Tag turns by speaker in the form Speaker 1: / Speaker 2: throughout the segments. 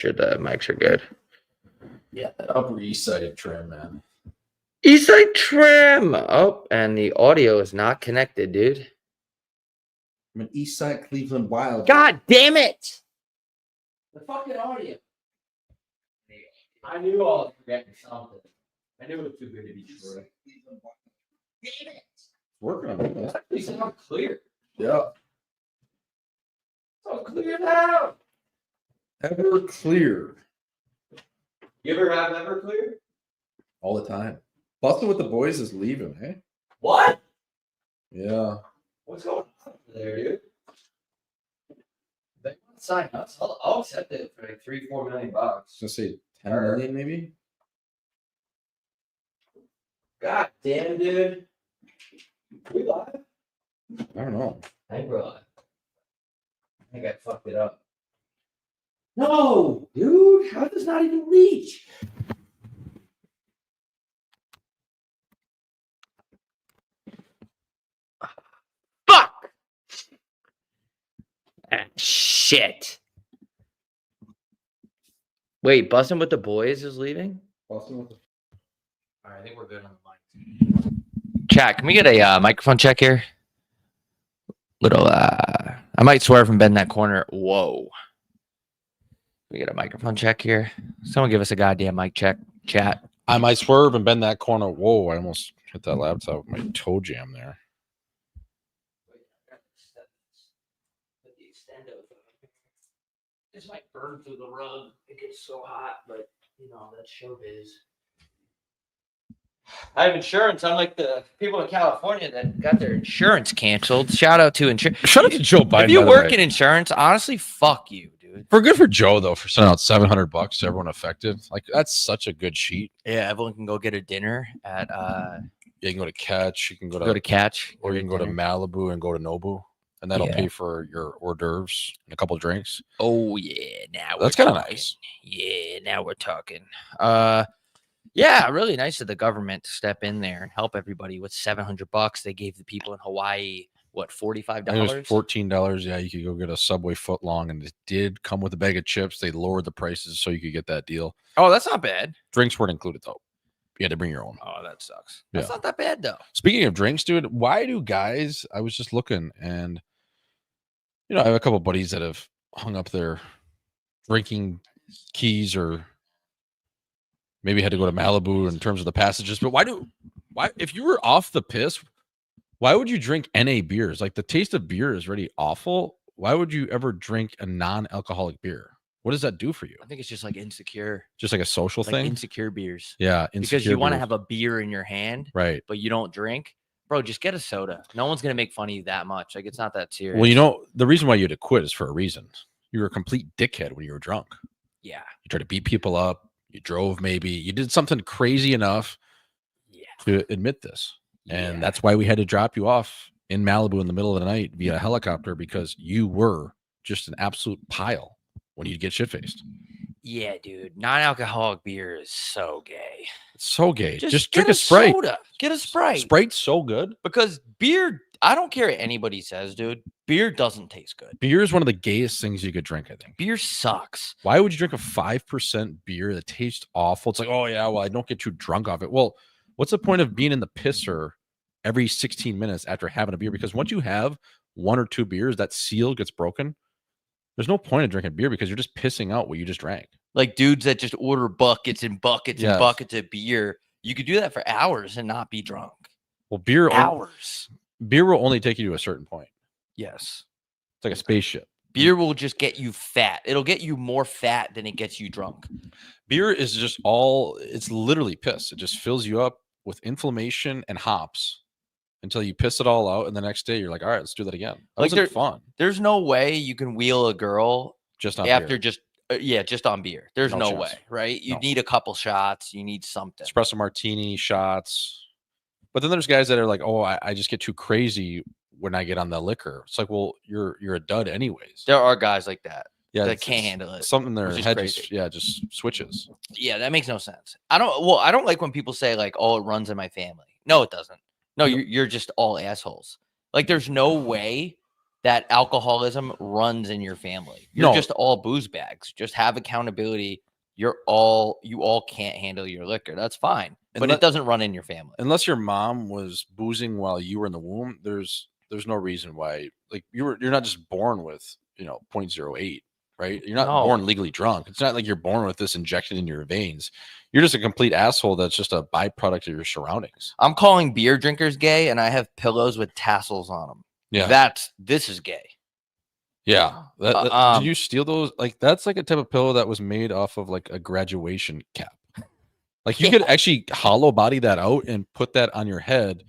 Speaker 1: Sure, the mics are good.
Speaker 2: Yeah, that Upper East Side trim, man.
Speaker 1: East Side trim. Oh, and the audio is not connected, dude.
Speaker 2: I'm an East Side Cleveland Wild.
Speaker 1: God damn it! The fucking audio. I knew I was forgetting something. I knew it was too good to be true. Damn it!
Speaker 2: Working on it.
Speaker 1: It's actually sound clear.
Speaker 2: Yeah.
Speaker 1: So clear now.
Speaker 2: Ever clear.
Speaker 1: You ever have Everclear?
Speaker 2: All the time. Busting with the boys is leaving, eh?
Speaker 1: What?
Speaker 2: Yeah.
Speaker 1: What's going on there, dude? They want to sign us. I'll accept it for like $3-4 million.
Speaker 2: Just say 10 million, maybe?
Speaker 1: God damn, dude. We live?
Speaker 2: I don't know.
Speaker 1: I think we're live. I think I fucked it up. No, dude. How does this not even reach? Fuck! Ah, shit. Wait, Bustin' with the Boys is leaving?
Speaker 2: Busting with the...
Speaker 1: All right, I think we're good on the mic. Chat, can we get a microphone check here? Little, I might swear from bend that corner. Whoa. We get a microphone check here. Someone give us a goddamn mic check, chat.
Speaker 2: I might swerve and bend that corner. Whoa, I almost hit that laptop with my toe jam there.
Speaker 1: This might burn through the rug. It gets so hot, but you know, that's showbiz. I have insurance. I'm like the people in California that got their insurance canceled. Shout out to insurance.
Speaker 2: Shout out to Joe Biden.
Speaker 1: If you work in insurance, honestly, fuck you, dude.
Speaker 2: For good for Joe though, for sending out $700 to everyone affected. Like that's such a good sheet.
Speaker 1: Yeah, everyone can go get a dinner at
Speaker 2: Yeah, you can go to Catch, you can go
Speaker 1: to
Speaker 2: Catch, or you
Speaker 1: get
Speaker 2: can go to
Speaker 1: dinner.
Speaker 2: Malibu and go to Nobu, and that'll pay for your hors d'oeuvres and a couple of drinks.
Speaker 1: Oh yeah, now
Speaker 2: that's kind of nice.
Speaker 1: Yeah, now we're talking. Yeah, really nice of the government to step in there and help everybody with $700. They gave the people in Hawaii what, $45?
Speaker 2: It was $14. Yeah, you could go get a Subway foot long, and it did come with a bag of chips. They lowered the prices so you could get that deal.
Speaker 1: Oh, that's not bad.
Speaker 2: Drinks weren't included though. You had to bring your own.
Speaker 1: Oh, that sucks. That's not that bad though.
Speaker 2: Speaking of drinks, dude, why do guys? I was just looking, and you know, I have a couple of buddies that have hung up their drinking keys or maybe had to go to Malibu in terms of the passages. But why if you were off the piss, why would you drink NA beers? Like the taste of beer is already awful. Why would you ever drink a non-alcoholic beer? What does that do for you?
Speaker 1: I think it's just like insecure.
Speaker 2: Just like a social thing?
Speaker 1: Insecure beers.
Speaker 2: Yeah.
Speaker 1: Because you want to have a beer in your hand.
Speaker 2: Right.
Speaker 1: But you don't drink. Bro, just get a soda. No one's going to make fun of you that much. Like, it's not that serious.
Speaker 2: Well, you know, the reason why you had to quit is for a reason. You were a complete dickhead when you were drunk.
Speaker 1: Yeah.
Speaker 2: You tried to beat people up. You drove maybe. You did something crazy enough to admit this. And that's why we had to drop you off in Malibu in the middle of the night via helicopter, because you were just an absolute pile when you get shit-faced.
Speaker 1: Yeah, dude. Non-alcoholic beer is so gay.
Speaker 2: It's so gay. Just
Speaker 1: drink
Speaker 2: a Sprite.
Speaker 1: Soda. Get a Sprite.
Speaker 2: Sprite's so good.
Speaker 1: Because beer, I don't care what anybody says, dude. Beer doesn't taste good.
Speaker 2: Beer is one of the gayest things you could drink, I think.
Speaker 1: Beer sucks.
Speaker 2: Why would you drink a 5% beer that tastes awful? It's like, oh, yeah, well, I don't get too drunk off it. Well, what's the point of being in the pisser every 16 minutes after having a beer? Because once you have 1 or 2 beers, that seal gets broken. There's no point in drinking beer because you're just pissing out what you just drank.
Speaker 1: Like dudes that just order buckets and buckets and buckets of beer. You could do that for hours and not be drunk.
Speaker 2: Well, beer will only take you to a certain point.
Speaker 1: Yes.
Speaker 2: It's like a spaceship.
Speaker 1: Beer will just get you fat. It'll get you more fat than it gets you drunk.
Speaker 2: Beer is just it's literally piss. It just fills you up with inflammation and hops until you piss it all out. And the next day you're like, all right, let's do that again. That wasn't fun.
Speaker 1: There's no way you can wheel a girl
Speaker 2: just on
Speaker 1: after
Speaker 2: beer.
Speaker 1: just on beer. There's no way, right? You need a couple shots. You need something.
Speaker 2: Espresso martini, shots. But then there's guys that are like, oh, I just get too crazy when I get on the liquor. It's like, well, you're a dud anyways.
Speaker 1: There are guys like that.
Speaker 2: Yeah,
Speaker 1: that can't handle it.
Speaker 2: Something in their head just switches.
Speaker 1: Yeah, that makes no sense. I don't like when people say like, oh, it runs in my family. No, it doesn't. No, you're just all assholes. Like, there's no way that alcoholism runs in your family. You're
Speaker 2: No.
Speaker 1: just all booze bags. Just have accountability. You all can't handle your liquor. That's fine. But it doesn't run in your family.
Speaker 2: Unless your mom was boozing while you were in the womb, there's no reason why. Like you're not just born with 0.08, right? You're not born legally drunk. It's not like you're born with this injected in your veins. You're just a complete asshole that's just a byproduct of your surroundings.
Speaker 1: I'm calling beer drinkers gay, and I have pillows with tassels on them.
Speaker 2: Yeah,
Speaker 1: this is gay.
Speaker 2: Yeah. Did you steal those? Like that's like a type of pillow that was made off of like a graduation cap. Like you could actually hollow body that out and put that on your head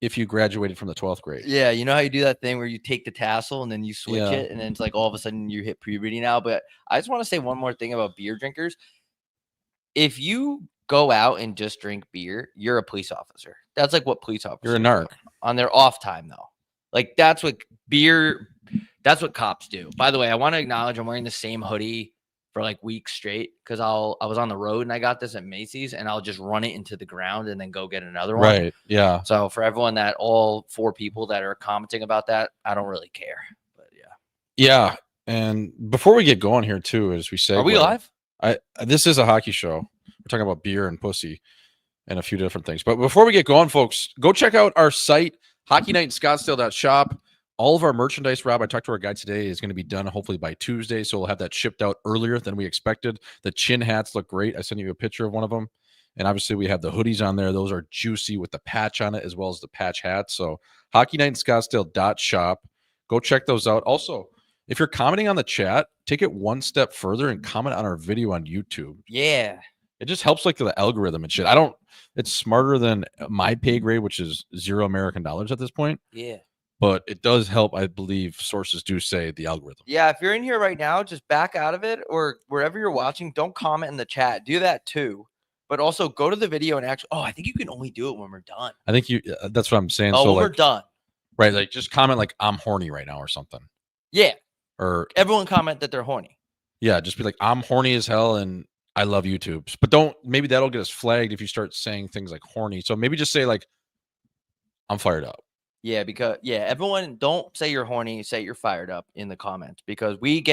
Speaker 2: if you graduated from the 12th grade.
Speaker 1: Yeah, you know how you do that thing where you take the tassel and then you switch it, and then it's like all of a sudden you hit puberty now. But I just want to say one more thing about beer drinkers. If you go out and just drink beer, you're a police officer. That's like what police officers
Speaker 2: You're a narc.
Speaker 1: On their off time, though. Like that's what cops do. By the way, I want to acknowledge I'm wearing the same hoodie for like weeks straight because I was on the road and I got this at Macy's and I'll just run it into the ground and then go get another one.
Speaker 2: Right. Yeah.
Speaker 1: So for everyone all 4 people that are commenting about that, I don't really care. But yeah.
Speaker 2: Yeah. And before we get going here too, as we say,
Speaker 1: are we live?
Speaker 2: This is a hockey show. We're talking about beer and pussy and a few different things. But before we get going, folks, go check out our site, HockeyNightInScottsdale.shop. All of our merchandise, Rob, I talked to our guy today, is going to be done hopefully by Tuesday. So we'll have that shipped out earlier than we expected. The chin hats look great. I sent you a picture of one of them. And obviously we have the hoodies on there. Those are juicy with the patch on it as well as the patch hats. So HockeyNightInScottsdale.shop. Go check those out. Also, if you're commenting on the chat, take it one step further and comment on our video on YouTube.
Speaker 1: Yeah.
Speaker 2: It just helps like the algorithm and shit. It's smarter than my pay grade, which is $0 American dollars at this point.
Speaker 1: Yeah.
Speaker 2: But it does help, I believe sources do say, the algorithm.
Speaker 1: Yeah, if you're in here right now, just back out of it, or wherever you're watching, don't comment in the chat. Do that too. But also go to the video and actually, I think you can only do it when we're done.
Speaker 2: I think that's what I'm saying.
Speaker 1: Oh,
Speaker 2: so
Speaker 1: when we're done.
Speaker 2: Right, like just comment like I'm horny right now or something.
Speaker 1: Yeah.
Speaker 2: Or
Speaker 1: everyone comment that they're horny.
Speaker 2: Yeah, just be like, I'm horny as hell and I love YouTube. But maybe that'll get us flagged if you start saying things like horny. So maybe just say like, I'm fired up.
Speaker 1: Yeah, because everyone don't say you're horny, say you're fired up in the comments because we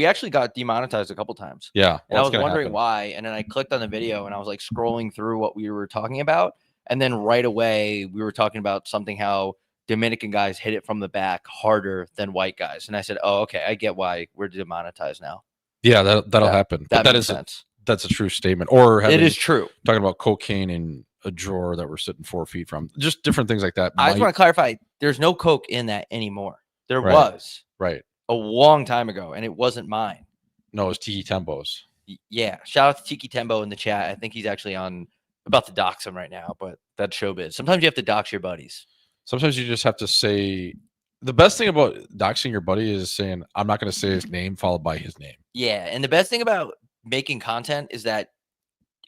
Speaker 1: actually got demonetized a couple times.
Speaker 2: Yeah.
Speaker 1: And I was wondering why. And then I clicked on the video and I was like scrolling through what we were talking about. And then right away we were talking about something how Dominican guys hit it from the back harder than white guys. And I said, oh, okay, I get why we're demonetized now.
Speaker 2: Yeah, that'll happen.
Speaker 1: That makes sense.
Speaker 2: That's a true statement. Or
Speaker 1: it is true.
Speaker 2: Talking about cocaine in a drawer that we're sitting 4 feet from. Just different things like that.
Speaker 1: I just want to clarify. There's no coke in that anymore. There was.
Speaker 2: Right.
Speaker 1: A long time ago, and it wasn't mine.
Speaker 2: No, it was Tiki Tembo's.
Speaker 1: Yeah. Shout out to Tiki Tembo in the chat. I think he's actually about to dox him right now, but that's showbiz. Sometimes you have to dox your buddies.
Speaker 2: Sometimes you just have to say, the best thing about doxing your buddy is saying, I'm not going to say his name followed by his name.
Speaker 1: Yeah. And the best thing about making content is that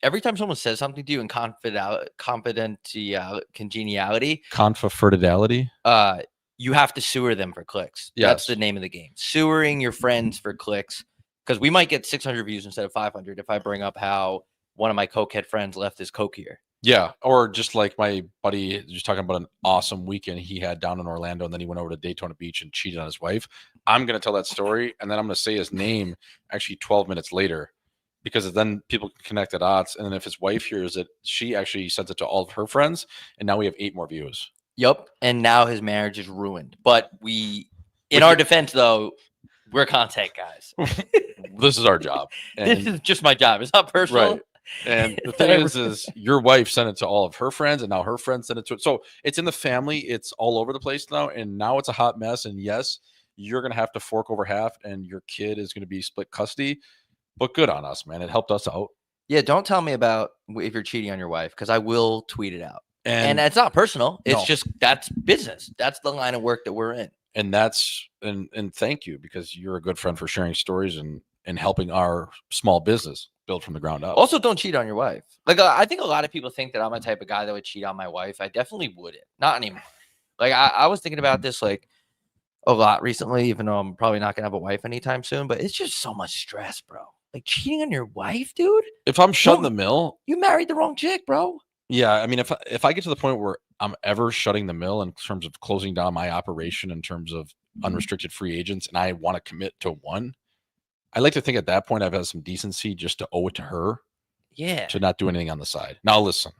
Speaker 1: every time someone says something to you in congeniality, you have to sewer them for clicks.
Speaker 2: Yes.
Speaker 1: That's the name of the game. Sewering your friends for clicks. Because we might get 600 views instead of 500 if I bring up how one of my cokehead friends left his coke here.
Speaker 2: Yeah. Or just like my buddy just talking about an awesome weekend he had down in Orlando, and then he went over to Daytona Beach and cheated on his wife. I'm going to tell that story, and then I'm going to say his name actually 12 minutes later. Because then people can connect the dots. And then if his wife hears it, she actually sends it to all of her friends. And now we have 8 more views.
Speaker 1: Yep. And now his marriage is ruined. But in our defense, though, we're content guys.
Speaker 2: This is our job. And
Speaker 1: this is just my job. It's not personal.
Speaker 2: Right. And the thing is your wife sent it to all of her friends. And now her friends sent it to it. So it's in the family. It's all over the place now. And now it's a hot mess. And yes, you're going to have to fork over half. And your kid is going to be split custody. But good on us, man. It helped us out.
Speaker 1: Yeah, don't tell me about if you're cheating on your wife because I will tweet it out. And it's not personal. It's just that's business. That's the line of work that we're in.
Speaker 2: And and thank you because you're a good friend for sharing stories and helping our small business build from the ground up.
Speaker 1: Also, don't cheat on your wife. Like I think a lot of people think that I'm a type of guy that would cheat on my wife. I definitely wouldn't. Not anymore. Like I was thinking about this like a lot recently, even though I'm probably not gonna have a wife anytime soon. But it's just so much stress, bro. Like cheating on your wife, dude.
Speaker 2: If I'm shutting the mill,
Speaker 1: you married the wrong chick, bro.
Speaker 2: Yeah, I mean, if I get to the point where I'm ever shutting the mill in terms of closing down my operation, in terms of unrestricted free agents and I want to commit to one, I like to think at that point I've had some decency just to owe it to her
Speaker 1: Yeah.
Speaker 2: to not do anything on the side. Now listen,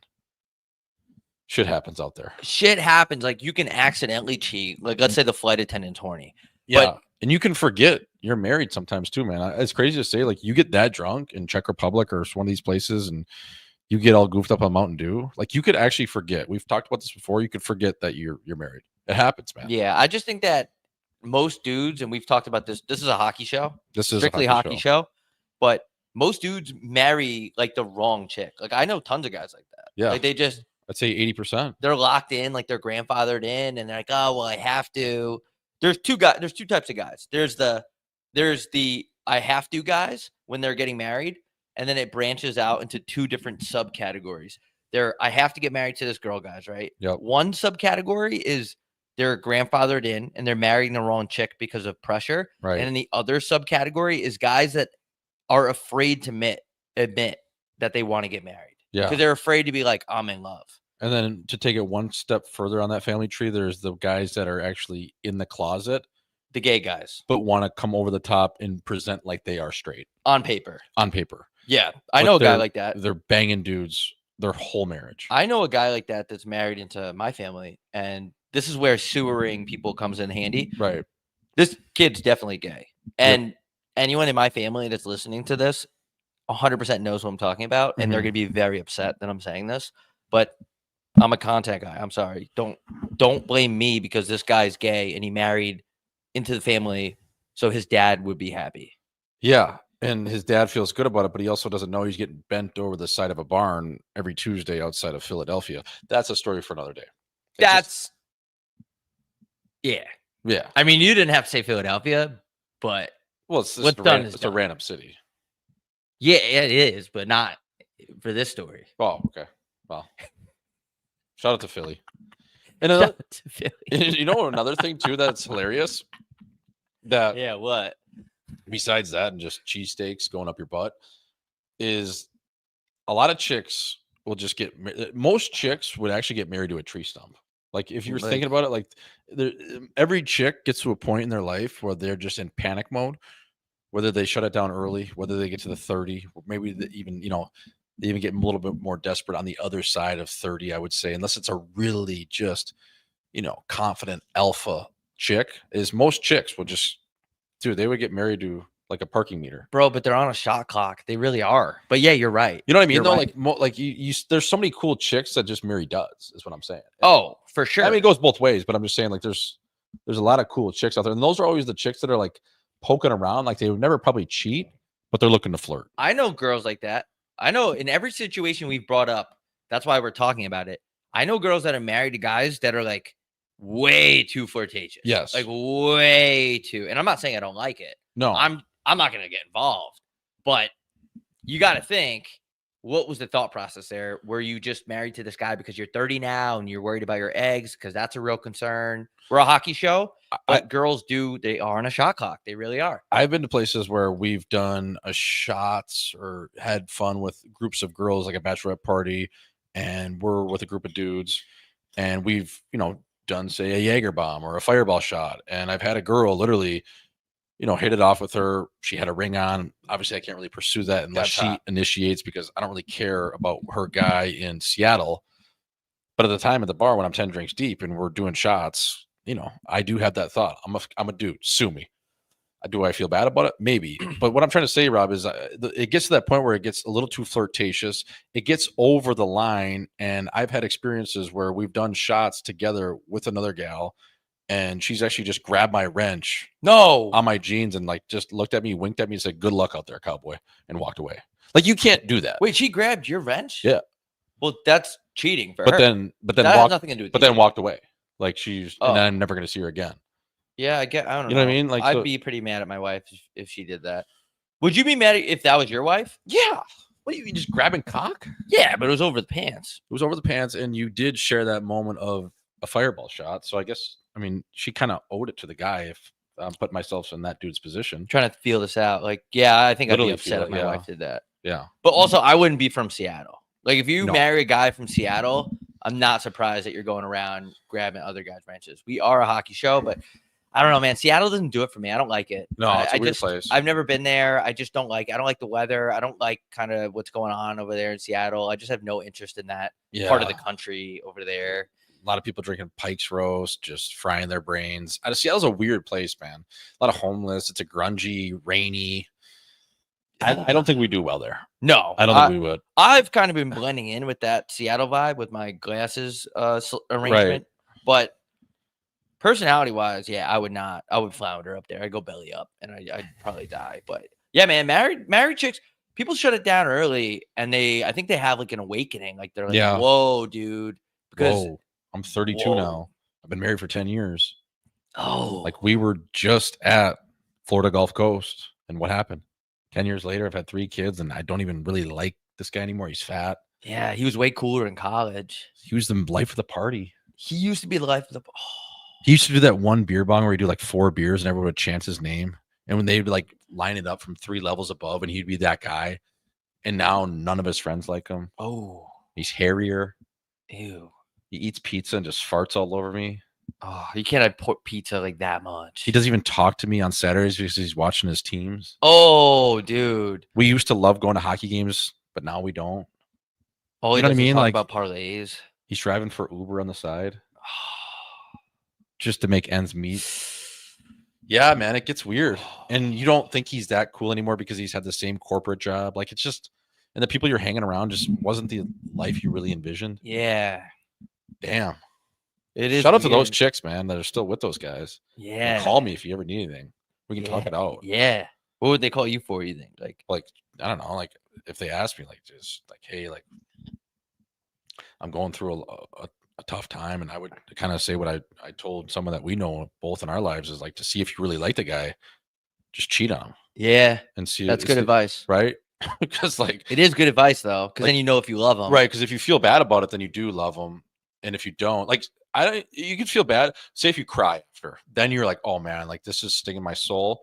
Speaker 2: shit happens out there.
Speaker 1: Shit happens. Like you can accidentally cheat. Like let's say the flight attendant's horny.
Speaker 2: Yeah. And you can forget you're married sometimes too, man. It's crazy to say, like, you get that drunk in Czech Republic or one of these places and you get all goofed up on Mountain Dew. Like, you could actually forget. We've talked about this before. You could forget that you're married. It happens, man.
Speaker 1: Yeah. I just think that most dudes, and we've talked about this, this is a hockey show.
Speaker 2: This is
Speaker 1: strictly a hockey show. But most dudes marry like the wrong chick. Like I know tons of guys like that.
Speaker 2: Yeah.
Speaker 1: Like they just,
Speaker 2: I'd say 80%.
Speaker 1: they're locked in, like they're grandfathered in, and they're like, oh, well, I have to. There's two types of guys. There's the I have to guys when they're getting married, and then it branches out into two different subcategories. I have to get married to this girl guys, right?
Speaker 2: Yep.
Speaker 1: One subcategory is they're grandfathered in and they're marrying the wrong chick because of pressure.
Speaker 2: Right.
Speaker 1: And then the other subcategory is guys that are afraid to admit that they want to get married.
Speaker 2: Yeah.
Speaker 1: Because they're afraid to be like, I'm in love.
Speaker 2: And then to take it one step further on that family tree, there's the guys that are actually in the closet,
Speaker 1: The gay guys.
Speaker 2: but want to come over the top and present like they are straight
Speaker 1: On paper.
Speaker 2: on paper.
Speaker 1: Yeah. I
Speaker 2: But
Speaker 1: know a guy
Speaker 2: they're-
Speaker 1: like that.
Speaker 2: They're banging dudes their whole marriage.
Speaker 1: I know a guy like that that's married into my family. And this is where sewering people comes in handy.
Speaker 2: Right.
Speaker 1: This kid's definitely gay. And anyone in my family that's listening to this 100% knows what I'm talking about. And they're
Speaker 2: Mhm.
Speaker 1: going to be very upset that I'm saying this. But I'm a content guy. I'm sorry. Don't blame me because this guy's gay and he married into the family so his dad would be happy.
Speaker 2: Yeah. And his dad feels good about it, but he also doesn't know he's getting bent over the side of a barn every Tuesday outside of Philadelphia. That's a story for another day.
Speaker 1: Yeah.
Speaker 2: Yeah.
Speaker 1: I mean, you didn't have to say Philadelphia, but
Speaker 2: Well, it's just
Speaker 1: what's done is
Speaker 2: it's a
Speaker 1: done.
Speaker 2: random city.
Speaker 1: Yeah, it is, but not for this story.
Speaker 2: Oh, okay. Well, shout out to Philly. And
Speaker 1: Shout
Speaker 2: another,
Speaker 1: out to Philly.
Speaker 2: you know, another thing too that's hilarious. That
Speaker 1: Yeah, what?
Speaker 2: besides that and just cheesesteaks going up your butt is a lot of chicks will just most chicks would actually get married to a tree stump. Like if you're thinking about it, like every chick gets to a point in their life where they're just in panic mode, whether they shut it down early, whether they get to the 30, or maybe they even get a little bit more desperate on the other side of 30, I would say, unless it's a really just, confident alpha chick. Is most chicks will just, dude, they would get married to like a parking meter.
Speaker 1: Bro, but they're on a shot clock. They really are. But yeah, you're right.
Speaker 2: You know what I mean?
Speaker 1: You're
Speaker 2: Though,
Speaker 1: right.
Speaker 2: like there's so many cool chicks that just marry duds, is what I'm saying.
Speaker 1: Oh, for sure.
Speaker 2: I mean, it goes both ways, but I'm just saying, like, there's a lot of cool chicks out there, and those are always the chicks that are like poking around, like they would never probably cheat, but they're looking to flirt.
Speaker 1: I know girls like that. I know in every situation we've brought up, that's why we're talking about it. I know girls that are married to guys that are like way too flirtatious.
Speaker 2: Yes.
Speaker 1: Like way too. And I'm not saying I don't like it.
Speaker 2: No,
Speaker 1: I'm not going to get involved. But you got to think, what was the thought process there? Were you just married to this guy because you're 30 now and you're worried about your eggs? Because that's a real concern. We're a hockey show, but girls they are on a shot clock. They really are.
Speaker 2: I've been to places where we've done a shots or had fun with groups of girls, like a bachelorette party, and we're with a group of dudes, and we've, done, say, a Jaeger bomb or a fireball shot. And I've had a girl literally, hit it off with her. She had a ring on. Obviously, I can't really pursue that unless she initiates, because I don't really care about her guy in Seattle. But at the time at the bar, when I'm 10 drinks deep and we're doing shots, I do have that thought. I'm a dude. Sue me. Do I feel bad about it? Maybe. But what I'm trying to say, Rob, is it gets to that point where it gets a little too flirtatious. It gets over the line. And I've had experiences where we've done shots together with another gal, and she's actually just grabbed my wrench on my jeans and like just looked at me, winked at me, and said, "Good luck out there, cowboy," and walked away. Like, you can't do that.
Speaker 1: Wait, she grabbed your wrench?
Speaker 2: Yeah.
Speaker 1: Well, that's cheating for
Speaker 2: But
Speaker 1: her.
Speaker 2: then
Speaker 1: that has nothing to do with
Speaker 2: but
Speaker 1: you.
Speaker 2: then walked away. Like and
Speaker 1: Oh.
Speaker 2: then I'm never going to see her again.
Speaker 1: Yeah, I don't know.
Speaker 2: You know what I mean? Like,
Speaker 1: I'd be pretty mad at my wife if she did that. Would you be mad if that was your wife?
Speaker 2: Yeah. What are you just grabbing cock?
Speaker 1: Yeah, but it was over the pants.
Speaker 2: It was over the pants, and you did share that moment of a fireball shot. So I guess, she kind of owed it to the guy if I'm putting myself in that dude's position.
Speaker 1: I'm trying to feel this out. Like, yeah, I think
Speaker 2: Literally
Speaker 1: I'd be upset
Speaker 2: feel
Speaker 1: if
Speaker 2: it,
Speaker 1: my
Speaker 2: yeah.
Speaker 1: wife did that.
Speaker 2: Yeah.
Speaker 1: But also, I wouldn't be from Seattle. Like, if you
Speaker 2: No.
Speaker 1: marry a guy from Seattle, I'm not surprised that you're going around grabbing other guys' wrenches. We are a hockey show, but I don't know, man. Seattle doesn't do it for me. I don't like it.
Speaker 2: No, it's a weird place.
Speaker 1: I've never been there. I just don't like it. I don't like the weather. I don't like kind of what's going on over there in Seattle. I just have no interest in that part of the country over there.
Speaker 2: A lot of people drinking Pike's Roast, just frying their brains. Seattle's a weird place, man. A lot of homeless. It's a grungy, rainy. I don't think we do well there.
Speaker 1: No,
Speaker 2: I don't think we would.
Speaker 1: I've kind of been blending in with that Seattle vibe with my glasses arrangement,
Speaker 2: Right.
Speaker 1: but personality wise, yeah, I would not. I would flounder up there. I'd go belly up, and I'd probably die. But yeah, man, married chicks, people shut it down early, and I think they have like an awakening. Like they're like, whoa, dude. Because
Speaker 2: I'm 32 now. I've been married for 10 years.
Speaker 1: Oh,
Speaker 2: like we were just at Florida Gulf Coast, and what happened? 10 years later, I've had 3 kids, and I don't even really like this guy anymore. He's fat.
Speaker 1: Yeah, he was way cooler in college.
Speaker 2: He was the life of the party.
Speaker 1: He used to be the life of the.
Speaker 2: He used to do that one beer bong where he'd do like 4 beers and everyone would chant his name. And when they'd like line it up from 3 levels above, and he'd be that guy. And now none of his friends like him.
Speaker 1: Oh,
Speaker 2: he's hairier.
Speaker 1: Ew.
Speaker 2: He eats pizza and just farts all over me.
Speaker 1: Oh, you can't have pizza like that much.
Speaker 2: He doesn't even talk to me on Saturdays because he's watching his teams.
Speaker 1: Oh, dude.
Speaker 2: We used to love going to hockey games, but now we don't.
Speaker 1: Oh,
Speaker 2: you know what I mean? Like
Speaker 1: about parlays.
Speaker 2: He's driving for Uber on the side just to make ends meet. Yeah, man, it gets weird. And you don't think he's that cool anymore because he's had the same corporate job. Like it's just, and the people you're hanging around just wasn't the life you really envisioned.
Speaker 1: Yeah.
Speaker 2: Damn.
Speaker 1: It is.
Speaker 2: Shout out to those chicks, man, that are still with those guys.
Speaker 1: Yeah.
Speaker 2: And call me if you ever need anything. We can talk it out.
Speaker 1: Yeah. What would they call you for, you think?
Speaker 2: Like I don't know, like if they ask me, like just like, hey, like I'm going through a tough time, and I would kind of say what I told someone that we know both in our lives is like to see if you really like the guy, just cheat on him.
Speaker 1: Yeah.
Speaker 2: And see.
Speaker 1: That's good advice.
Speaker 2: Right? Because like
Speaker 1: it is good advice though, because then you know if you love them.
Speaker 2: Right. Because if you feel bad about it, then you do love them. And if you don't, like you can feel bad. Say if you cry after, then you're like, oh man, like this is stinging my soul.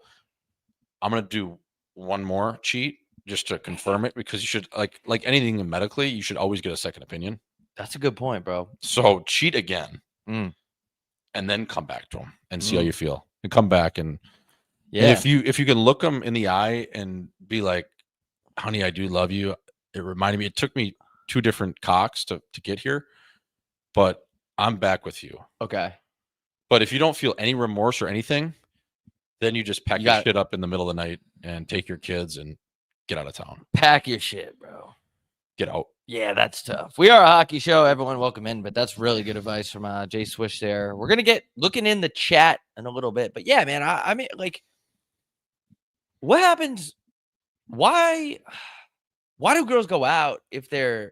Speaker 2: I'm gonna do one more cheat just to confirm it, because you should like anything medically, you should always get a second opinion.
Speaker 1: That's a good point, bro.
Speaker 2: So cheat again, and then come back to him and see how you feel, and come back and and if you can look them in the eye and be like, honey, I do love you. It reminded me. It took me 2 different cocks to get here, but I'm back with you.
Speaker 1: Okay.
Speaker 2: But if you don't feel any remorse or anything, then you just pack your shit up in the middle of the night and take your kids and get out of town.
Speaker 1: Pack your shit, bro.
Speaker 2: Get out.
Speaker 1: Yeah, that's tough. We are a hockey show. Everyone welcome in, but that's really good advice from Jay Swish there. We're going to get looking in the chat in a little bit. But yeah, man, I mean, like, what happens? Why do girls go out if do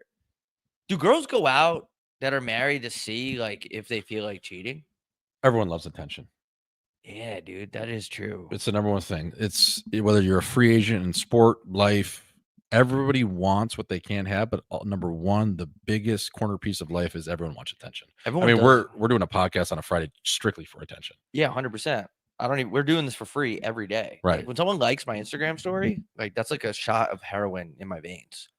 Speaker 1: girls go out that are married to see, like, if they feel like cheating?
Speaker 2: Everyone loves attention.
Speaker 1: Yeah, dude, that is true.
Speaker 2: It's the number one thing. It's whether you're a free agent in sport, life, everybody wants what they can't have. But number one, the biggest corner piece of life is everyone wants attention. Everyone we're doing a podcast on a Friday strictly for attention.
Speaker 1: Yeah, 100%. We're doing this for free every day.
Speaker 2: Right.
Speaker 1: Like, when someone likes my Instagram story, like that's like a shot of heroin in my veins.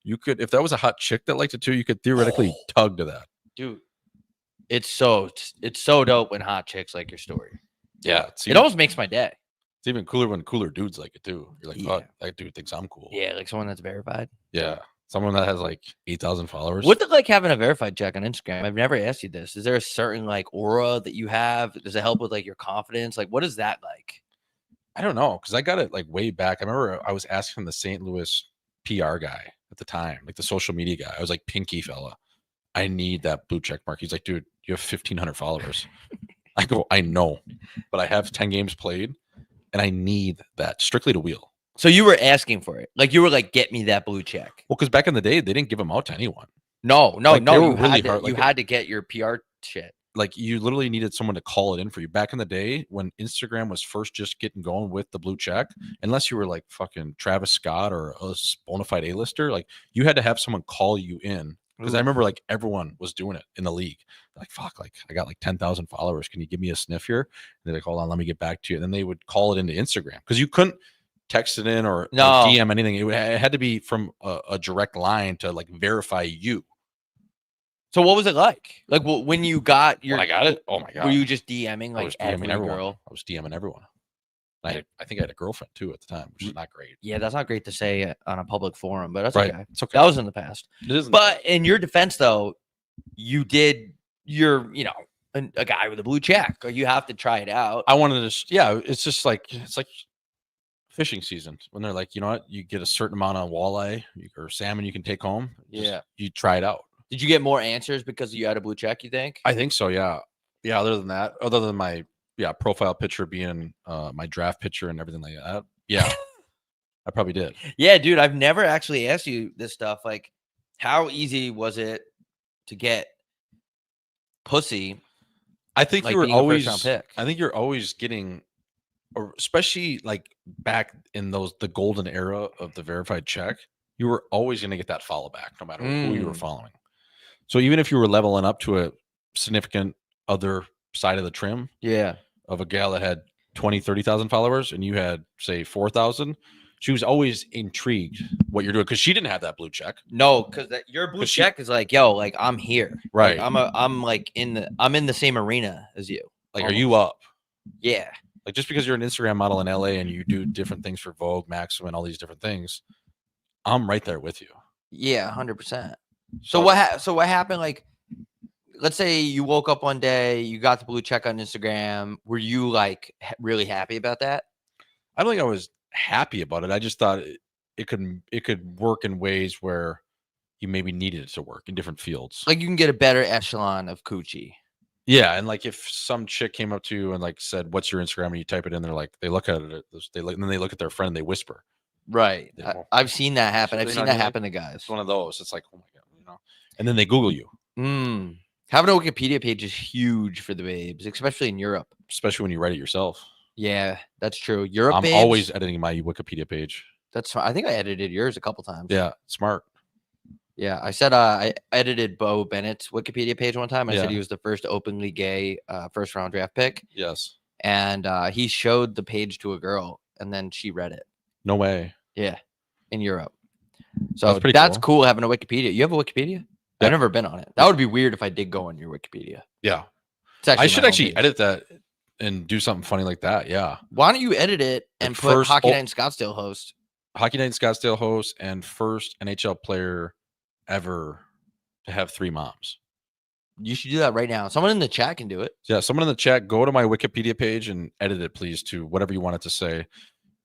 Speaker 2: You could, if that was a hot chick that liked it too, you could theoretically tug to that.
Speaker 1: Dude, it's so dope when hot chicks like your story.
Speaker 2: Yeah.
Speaker 1: It almost makes my day.
Speaker 2: It's even cooler when cooler dudes like it too. You're like, fuck, that dude thinks I'm cool.
Speaker 1: Yeah, like someone that's verified.
Speaker 2: Yeah. Someone that has like 8,000 followers.
Speaker 1: What's it like having a verified check on Instagram? I've never asked you this. Is there a certain like aura that you have? Does it help with like your confidence? Like, what is that like?
Speaker 2: I don't know, because I got it like way back. I remember I was asking the St. Louis PR guy at the time, like the social media guy. I was like, pinky fella, I need that blue check mark. He's like, dude, you have 1,500 followers. I go, I know, but I have 10 games played, and I need that strictly to wheel.
Speaker 1: So you were asking for it. Like you were like, get me that blue check.
Speaker 2: Well, because back in the day, they didn't give them out to anyone.
Speaker 1: No.
Speaker 2: Like,
Speaker 1: You
Speaker 2: really
Speaker 1: had to, you had to get your PR shit.
Speaker 2: Like you literally needed someone to call it in for you. Back in the day when Instagram was first just getting going with the blue check, unless you were like fucking Travis Scott or a bona fide A-lister, like you had to have someone call you in. Because I remember like everyone was doing it in the league. Like, fuck, like I got like 10,000 followers. Can you give me a sniff here? And they're like, hold on, let me get back to you. And then they would call it into Instagram because you couldn't text it in or DM anything. It had to be from a direct line to like verify you.
Speaker 1: So what was it like? Like when you got your,
Speaker 2: When I got it, oh my god,
Speaker 1: were you just DMing
Speaker 2: I
Speaker 1: like
Speaker 2: was DMing
Speaker 1: every
Speaker 2: everyone.
Speaker 1: girl?
Speaker 2: I was DMing everyone. I think I had a girlfriend too at the time, which is not great.
Speaker 1: Yeah, that's not great to say on a public forum, but that's
Speaker 2: Right.
Speaker 1: okay.
Speaker 2: It's okay.
Speaker 1: That was in the past.
Speaker 2: It is.
Speaker 1: But in your defense, though, you're a guy with a blue check, or you have to try it out.
Speaker 2: I wanted to. Yeah, it's like fishing season when they're like, you know what, you get a certain amount of walleye or salmon you can take home. You try it out.
Speaker 1: Did you get more answers because you had a blue check? You think?
Speaker 2: I think so. Yeah. Other than that, other than my profile picture being my draft picture and everything like that. Yeah, I probably did.
Speaker 1: Yeah, dude. I've never actually asked you this stuff. Like, how easy was it to get pussy?
Speaker 2: I think
Speaker 1: like
Speaker 2: you were
Speaker 1: being a
Speaker 2: always.
Speaker 1: first-round pick?
Speaker 2: I think you're always getting, or especially like back in the golden era of the verified check, you were always going to get that follow back no matter who you were following. So even if you were leveling up to a significant other side of the trim, of a gal that had 20, 30,000 followers and you had say 4,000, she was always intrigued what you're doing because she didn't have that blue check.
Speaker 1: No, because your blue check is like, yo, like I'm here,
Speaker 2: right?
Speaker 1: Like, I'm in the same arena as you.
Speaker 2: Like,
Speaker 1: almost.
Speaker 2: Are you up?
Speaker 1: Yeah.
Speaker 2: Like just because you're an Instagram model in LA and you do different things for Vogue, Maxim, and all these different things, I'm right there with you.
Speaker 1: Yeah, 100%. So what happened? Like, let's say you woke up one day, you got the blue check on Instagram. Were you like really happy about that?
Speaker 2: I don't think I was happy about it. I just thought it could work in ways where you maybe needed it to work in different fields.
Speaker 1: Like you can get a better echelon of coochie.
Speaker 2: Yeah, and like if some chick came up to you and like said, "What's your Instagram?" and you type it in, they're like, they look at it, and then they look at their friend, and they whisper.
Speaker 1: Right. I've seen that happen. I've seen that happen to guys.
Speaker 2: It's one of those. It's like, oh my god, And then they Google you.
Speaker 1: Having a Wikipedia page is huge for the babes, especially in Europe.
Speaker 2: Especially when you write it yourself.
Speaker 1: Yeah, that's true. Europe.
Speaker 2: I'm always editing my Wikipedia page.
Speaker 1: That's fine. I think I edited yours a couple times.
Speaker 2: Yeah, smart.
Speaker 1: Yeah, I said I edited Bo Bennett's Wikipedia page one time. I said he was the first openly gay first round draft pick.
Speaker 2: Yes.
Speaker 1: And he showed the page to a girl, and then she read it.
Speaker 2: No way.
Speaker 1: Yeah, in Europe. So that's cool having a Wikipedia. You have a Wikipedia?
Speaker 2: Yeah.
Speaker 1: I've never been on it. That would be weird if I did go on your Wikipedia.
Speaker 2: Yeah. I should actually edit that and do something funny like that. Yeah.
Speaker 1: Why don't you edit it and put Hockey Night in Scottsdale host?
Speaker 2: Hockey Night in Scottsdale host and first NHL player ever to have 3 moms.
Speaker 1: You should do that right now. Someone in the chat can do it.
Speaker 2: Yeah, someone in the chat, go to my Wikipedia page and edit it, please, to whatever you want it to say,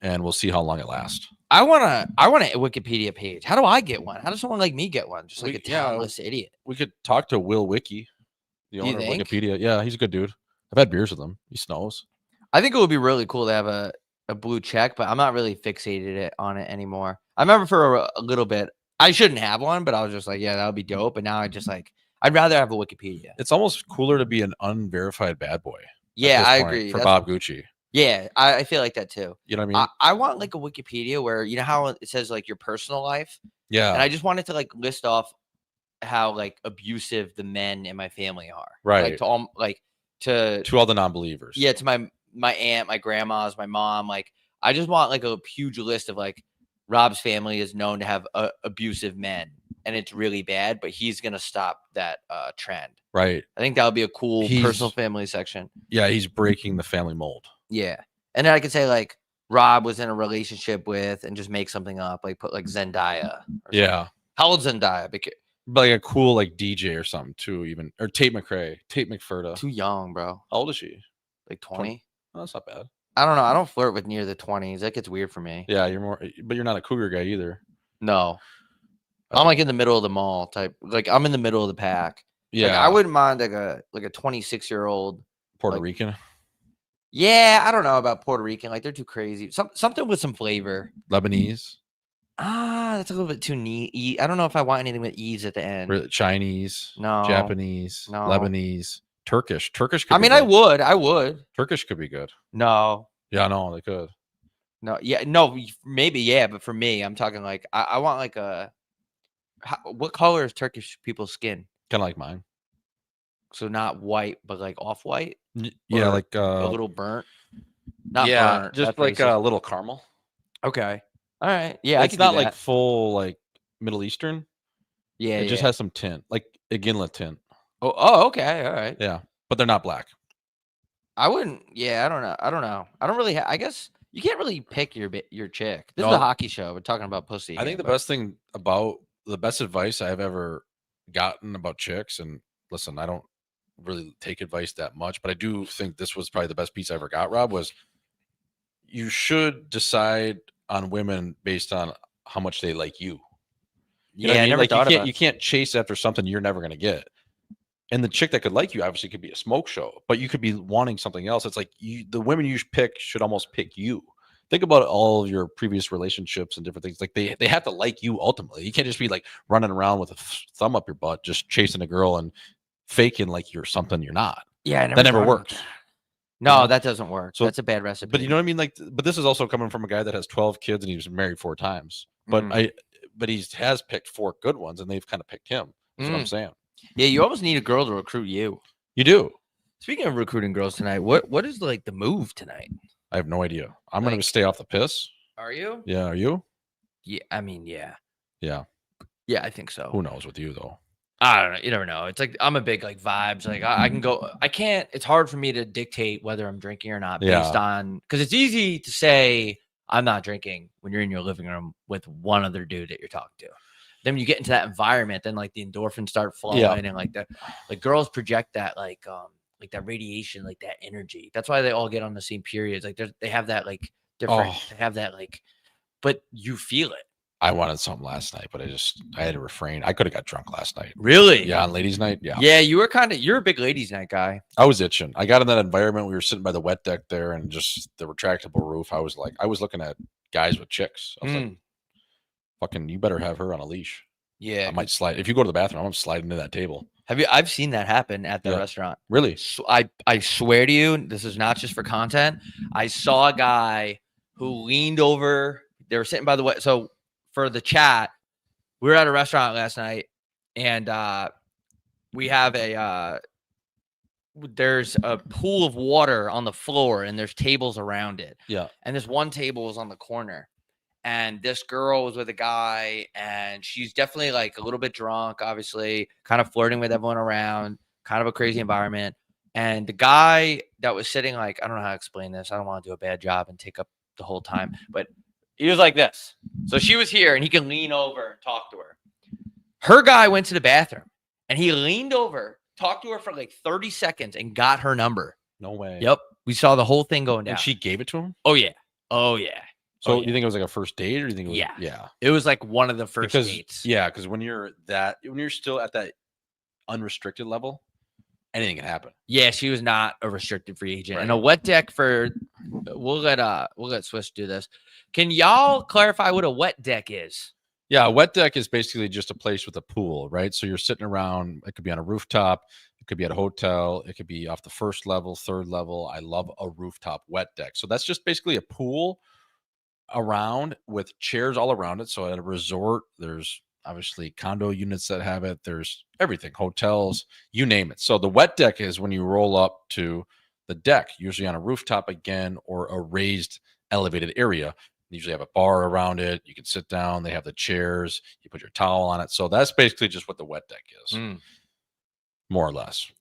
Speaker 2: and we'll see how long it lasts.
Speaker 1: I want a Wikipedia page. How do I get one? How does someone like me get one? Just like a talentless idiot.
Speaker 2: We could talk to Will Wiki, the owner of Wikipedia. Yeah, he's a good dude. I've had beers with him. He snows.
Speaker 1: I think it would be really cool to have a blue check, but I'm not really fixated on it anymore. I remember for a little bit, I shouldn't have one, but I was just like, yeah, that would be dope. And now I just like, I'd rather have a Wikipedia.
Speaker 2: It's almost cooler to be an unverified bad boy.
Speaker 1: Yeah, I agree.
Speaker 2: For Bob Gucci.
Speaker 1: Yeah, I feel like that too.
Speaker 2: You know what I mean?
Speaker 1: I want like a Wikipedia where, you know how it says like your personal life?
Speaker 2: Yeah.
Speaker 1: And I just wanted to like list off how like abusive the men in my family are.
Speaker 2: Right.
Speaker 1: Like to
Speaker 2: all the non-believers.
Speaker 1: Yeah, to my aunt, my grandma's, my mom. Like I just want like a huge list of like Rob's family is known to have abusive men, and it's really bad, but he's gonna stop that trend.
Speaker 2: Right.
Speaker 1: I think that would be a cool personal family section.
Speaker 2: Yeah, he's breaking the family mold.
Speaker 1: Yeah. And then I could say like Rob was in a relationship with, and just make something up, like put like Zendaya.
Speaker 2: Yeah.
Speaker 1: How old Zendaya?
Speaker 2: But like a cool like DJ or something too, even, or Tate McRae, Tate McFerda.
Speaker 1: Too young, bro.
Speaker 2: How old is she?
Speaker 1: Like 20?
Speaker 2: Oh, that's not bad.
Speaker 1: I don't know. I don't flirt with near the 20s. That gets weird for me.
Speaker 2: Yeah, but you're not a cougar guy either.
Speaker 1: No. I'm like in the middle of the mall type. Like I'm in the middle of the pack.
Speaker 2: Yeah.
Speaker 1: Like, I wouldn't mind like a 26-year-old
Speaker 2: Puerto Rican.
Speaker 1: Yeah, I don't know about Puerto Rican. Like they're too crazy. Something with some flavor.
Speaker 2: Lebanese.
Speaker 1: That's a little bit too neat. I don't know if I want anything with ease at the end.
Speaker 2: Chinese.
Speaker 1: No.
Speaker 2: Japanese.
Speaker 1: No.
Speaker 2: Lebanese. Turkish. Could
Speaker 1: I mean, I would.
Speaker 2: Turkish could be good.
Speaker 1: No.
Speaker 2: Yeah, no, they could.
Speaker 1: No. Yeah. No. Maybe. Yeah. But for me, I'm talking like I want like what color is Turkish people's skin?
Speaker 2: Kind of like mine.
Speaker 1: So not white, but like off-white.
Speaker 2: Yeah, like
Speaker 1: a little burnt. Not burnt.
Speaker 2: Just like a little caramel.
Speaker 1: Okay. All right. Yeah,
Speaker 2: it's not like full like Middle Eastern.
Speaker 1: Yeah,
Speaker 2: it just has some tint. Like A Gimlet tint.
Speaker 1: Oh, okay, all right.
Speaker 2: Yeah, but they're not black.
Speaker 1: I wouldn't. Yeah, I don't know. I don't really. I guess you can't really pick your chick. This is
Speaker 2: No.
Speaker 1: a hockey show. We're talking about pussy.
Speaker 2: I think the best advice I've ever gotten about chicks, and listen, I don't really take advice that much, but I do think this was probably the best piece I ever got, Rob, was you should decide on women based on how much they like you. You know what I mean?
Speaker 1: never
Speaker 2: Like
Speaker 1: thought about
Speaker 2: you can't chase after something you're never going to get. And the chick that could like you obviously could be a smoke show, but you could be wanting something else. It's like the women you pick should almost pick you. Think about all of your previous relationships and different things. Like they have to like you ultimately. You can't just be like running around with a thumb up your butt, just chasing a girl and faking like you're something you're not.
Speaker 1: Yeah,
Speaker 2: that never works.
Speaker 1: No,
Speaker 2: You know?
Speaker 1: that doesn't work. So that's a bad recipe.
Speaker 2: But you know what I mean? Like, but this is also coming from a guy that has 12 kids and he was married 4 times. But he has picked 4 good ones and they've kind of picked him. That's what I'm saying.
Speaker 1: Yeah, you almost need a girl to recruit you.
Speaker 2: You do.
Speaker 1: Speaking of recruiting girls tonight, what is like the move tonight?
Speaker 2: I have no idea. I'm going to stay off the piss.
Speaker 1: Are you?
Speaker 2: Yeah. Are you?
Speaker 1: Yeah. I mean, yeah.
Speaker 2: Yeah.
Speaker 1: Yeah, I think so.
Speaker 2: Who knows with you though?
Speaker 1: I don't know. You never know. It's like I'm a big like vibes. Like I can go. I can't. It's hard for me to dictate whether I'm drinking or not based on, because it's easy to say I'm not drinking when you're in your living room with one other dude that you're talking to. Then when you get into that environment, then like the endorphins start flowing and like that, like girls project that like that radiation, like that energy. That's why they all get on the same periods. Like they have that like different. They have that like, but you feel it.
Speaker 2: I wanted something last night, but I had to refrain. I could have got drunk last night.
Speaker 1: Really?
Speaker 2: Yeah, on ladies' night. Yeah.
Speaker 1: Yeah, you're a big ladies' night guy.
Speaker 2: I was itching. I got in that environment. We were sitting by the wet deck there and just the retractable roof. I was looking at guys with chicks. I was like, fucking, you better have her on a leash.
Speaker 1: Yeah.
Speaker 2: I might slide. If you go to the bathroom, I'm sliding into that table.
Speaker 1: I've seen that happen at the restaurant.
Speaker 2: Really?
Speaker 1: So I swear to you, this is not just for content. I saw a guy who leaned over. They were sitting by the way. So for the chat, we were at a restaurant last night, and we have there's a pool of water on the floor, and there's tables around it.
Speaker 2: Yeah.
Speaker 1: And this one table was on the corner, and this girl was with a guy, and she's definitely like a little bit drunk, obviously, kind of flirting with everyone around, kind of a crazy environment. And the guy that was sitting, like, I don't know how to explain this. I don't want to do a bad job and take up the whole time, but he was like this. So she was here, and he can lean over and talk to her. Her guy went to the bathroom, and he leaned over, talked to her for like 30 seconds, and got her number.
Speaker 2: No way.
Speaker 1: Yep. We saw the whole thing going down.
Speaker 2: And she gave it to him?
Speaker 1: Oh, yeah. Oh, yeah.
Speaker 2: So you think it was like a first date, or do you think it was?
Speaker 1: Yeah. It was like one of the first dates.
Speaker 2: Yeah, because when you're still at that unrestricted level, anything can happen.
Speaker 1: Yeah, she was not a restricted free agent. Right. And a wet deck we'll let Swiss do this. Can y'all clarify what a wet deck is?
Speaker 2: Yeah, a wet deck is basically just a place with a pool, right? So you're sitting around, it could be on a rooftop, it could be at a hotel, it could be off the first level, third level. I love a rooftop wet deck. So that's just basically a pool around with chairs all around it. So at a resort, there's obviously condo units that have it. There's everything, hotels, you name it. So the wet deck is when you roll up to the deck, usually on a rooftop again, or a raised elevated area. They usually have a bar around it. You can sit down. They have the chairs. You put your towel on it. So that's basically just what the wet deck is, more or less.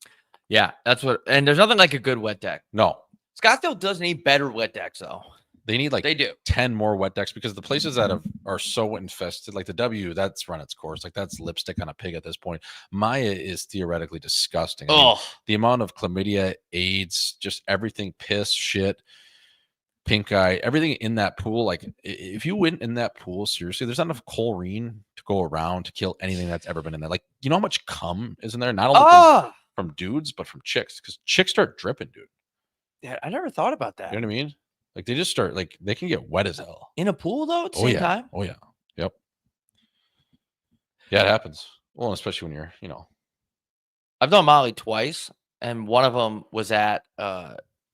Speaker 1: Yeah, and there's nothing like a good wet deck.
Speaker 2: No.
Speaker 1: Scottsdale does need better wet decks, though.
Speaker 2: They need they do 10 more wet decks, because the places that are so infested, like the W, that's run its course. Like that's lipstick on a pig at this point. Maya is theoretically disgusting. I mean, the amount of chlamydia, AIDS, just everything, piss, shit, pink eye, everything in that pool. Like if you went in that pool, seriously, there's not enough chlorine to go around to kill anything that's ever been in there. Like, you know how much cum is in there? Not only from dudes, but from chicks, because chicks start dripping, dude.
Speaker 1: Yeah, I never thought about that.
Speaker 2: You know what I mean? Like they just start, like they can get wet as hell
Speaker 1: in a pool though. At the same time.
Speaker 2: Oh yeah. Yep. Yeah, it happens. Well, especially when you're,
Speaker 1: I've done Molly twice, and one of them was at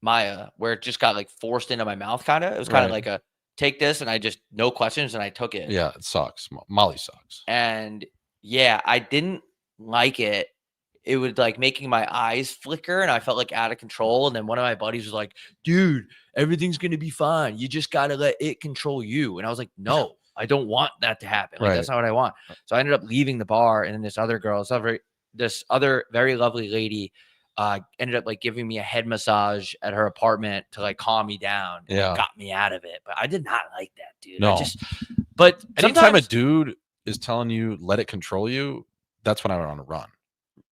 Speaker 1: Maya, where it just got like forced into my mouth. Kind of. It was kind of like a take this, and I just no questions, and I took it.
Speaker 2: Yeah, it sucks. Molly sucks.
Speaker 1: And yeah, I didn't like it. It was like making my eyes flicker, and I felt like out of control. And then one of my buddies was like, dude, everything's going to be fine. You just got to let it control you. And I was like, no, I don't want that to happen. Like, that's not what I want. So I ended up leaving the bar, and then this other girl, this other very lovely lady ended up like giving me a head massage at her apartment to like calm me down. And
Speaker 2: Yeah.
Speaker 1: it got me out of it. But I did not like that, dude.
Speaker 2: No.
Speaker 1: But
Speaker 2: Anytime a
Speaker 1: sometimes
Speaker 2: dude is telling you let it control you, that's when I want to run.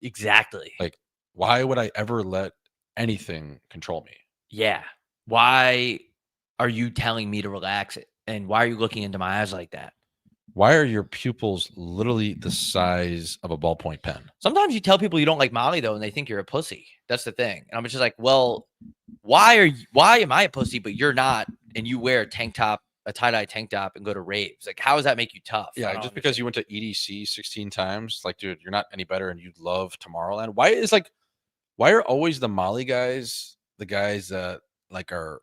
Speaker 1: exactly.
Speaker 2: Like, why would I ever let anything control me?
Speaker 1: Yeah. Why are you telling me to relax it? And why are you looking into my eyes like that?
Speaker 2: Why are your pupils literally the size of a ballpoint pen?
Speaker 1: Sometimes you tell people you don't like Molly though, and they think you're a pussy. That's the thing. And I'm just like, well, why am I a pussy, but you're not, and you wear a tank top, a tie-dye tank top, and go to raves? Like, how does that make you tough?
Speaker 2: Yeah, just because you went to EDC 16 times, like, dude, you're not any better, and you love Tomorrowland. Why are always the Molly guys the guys that like are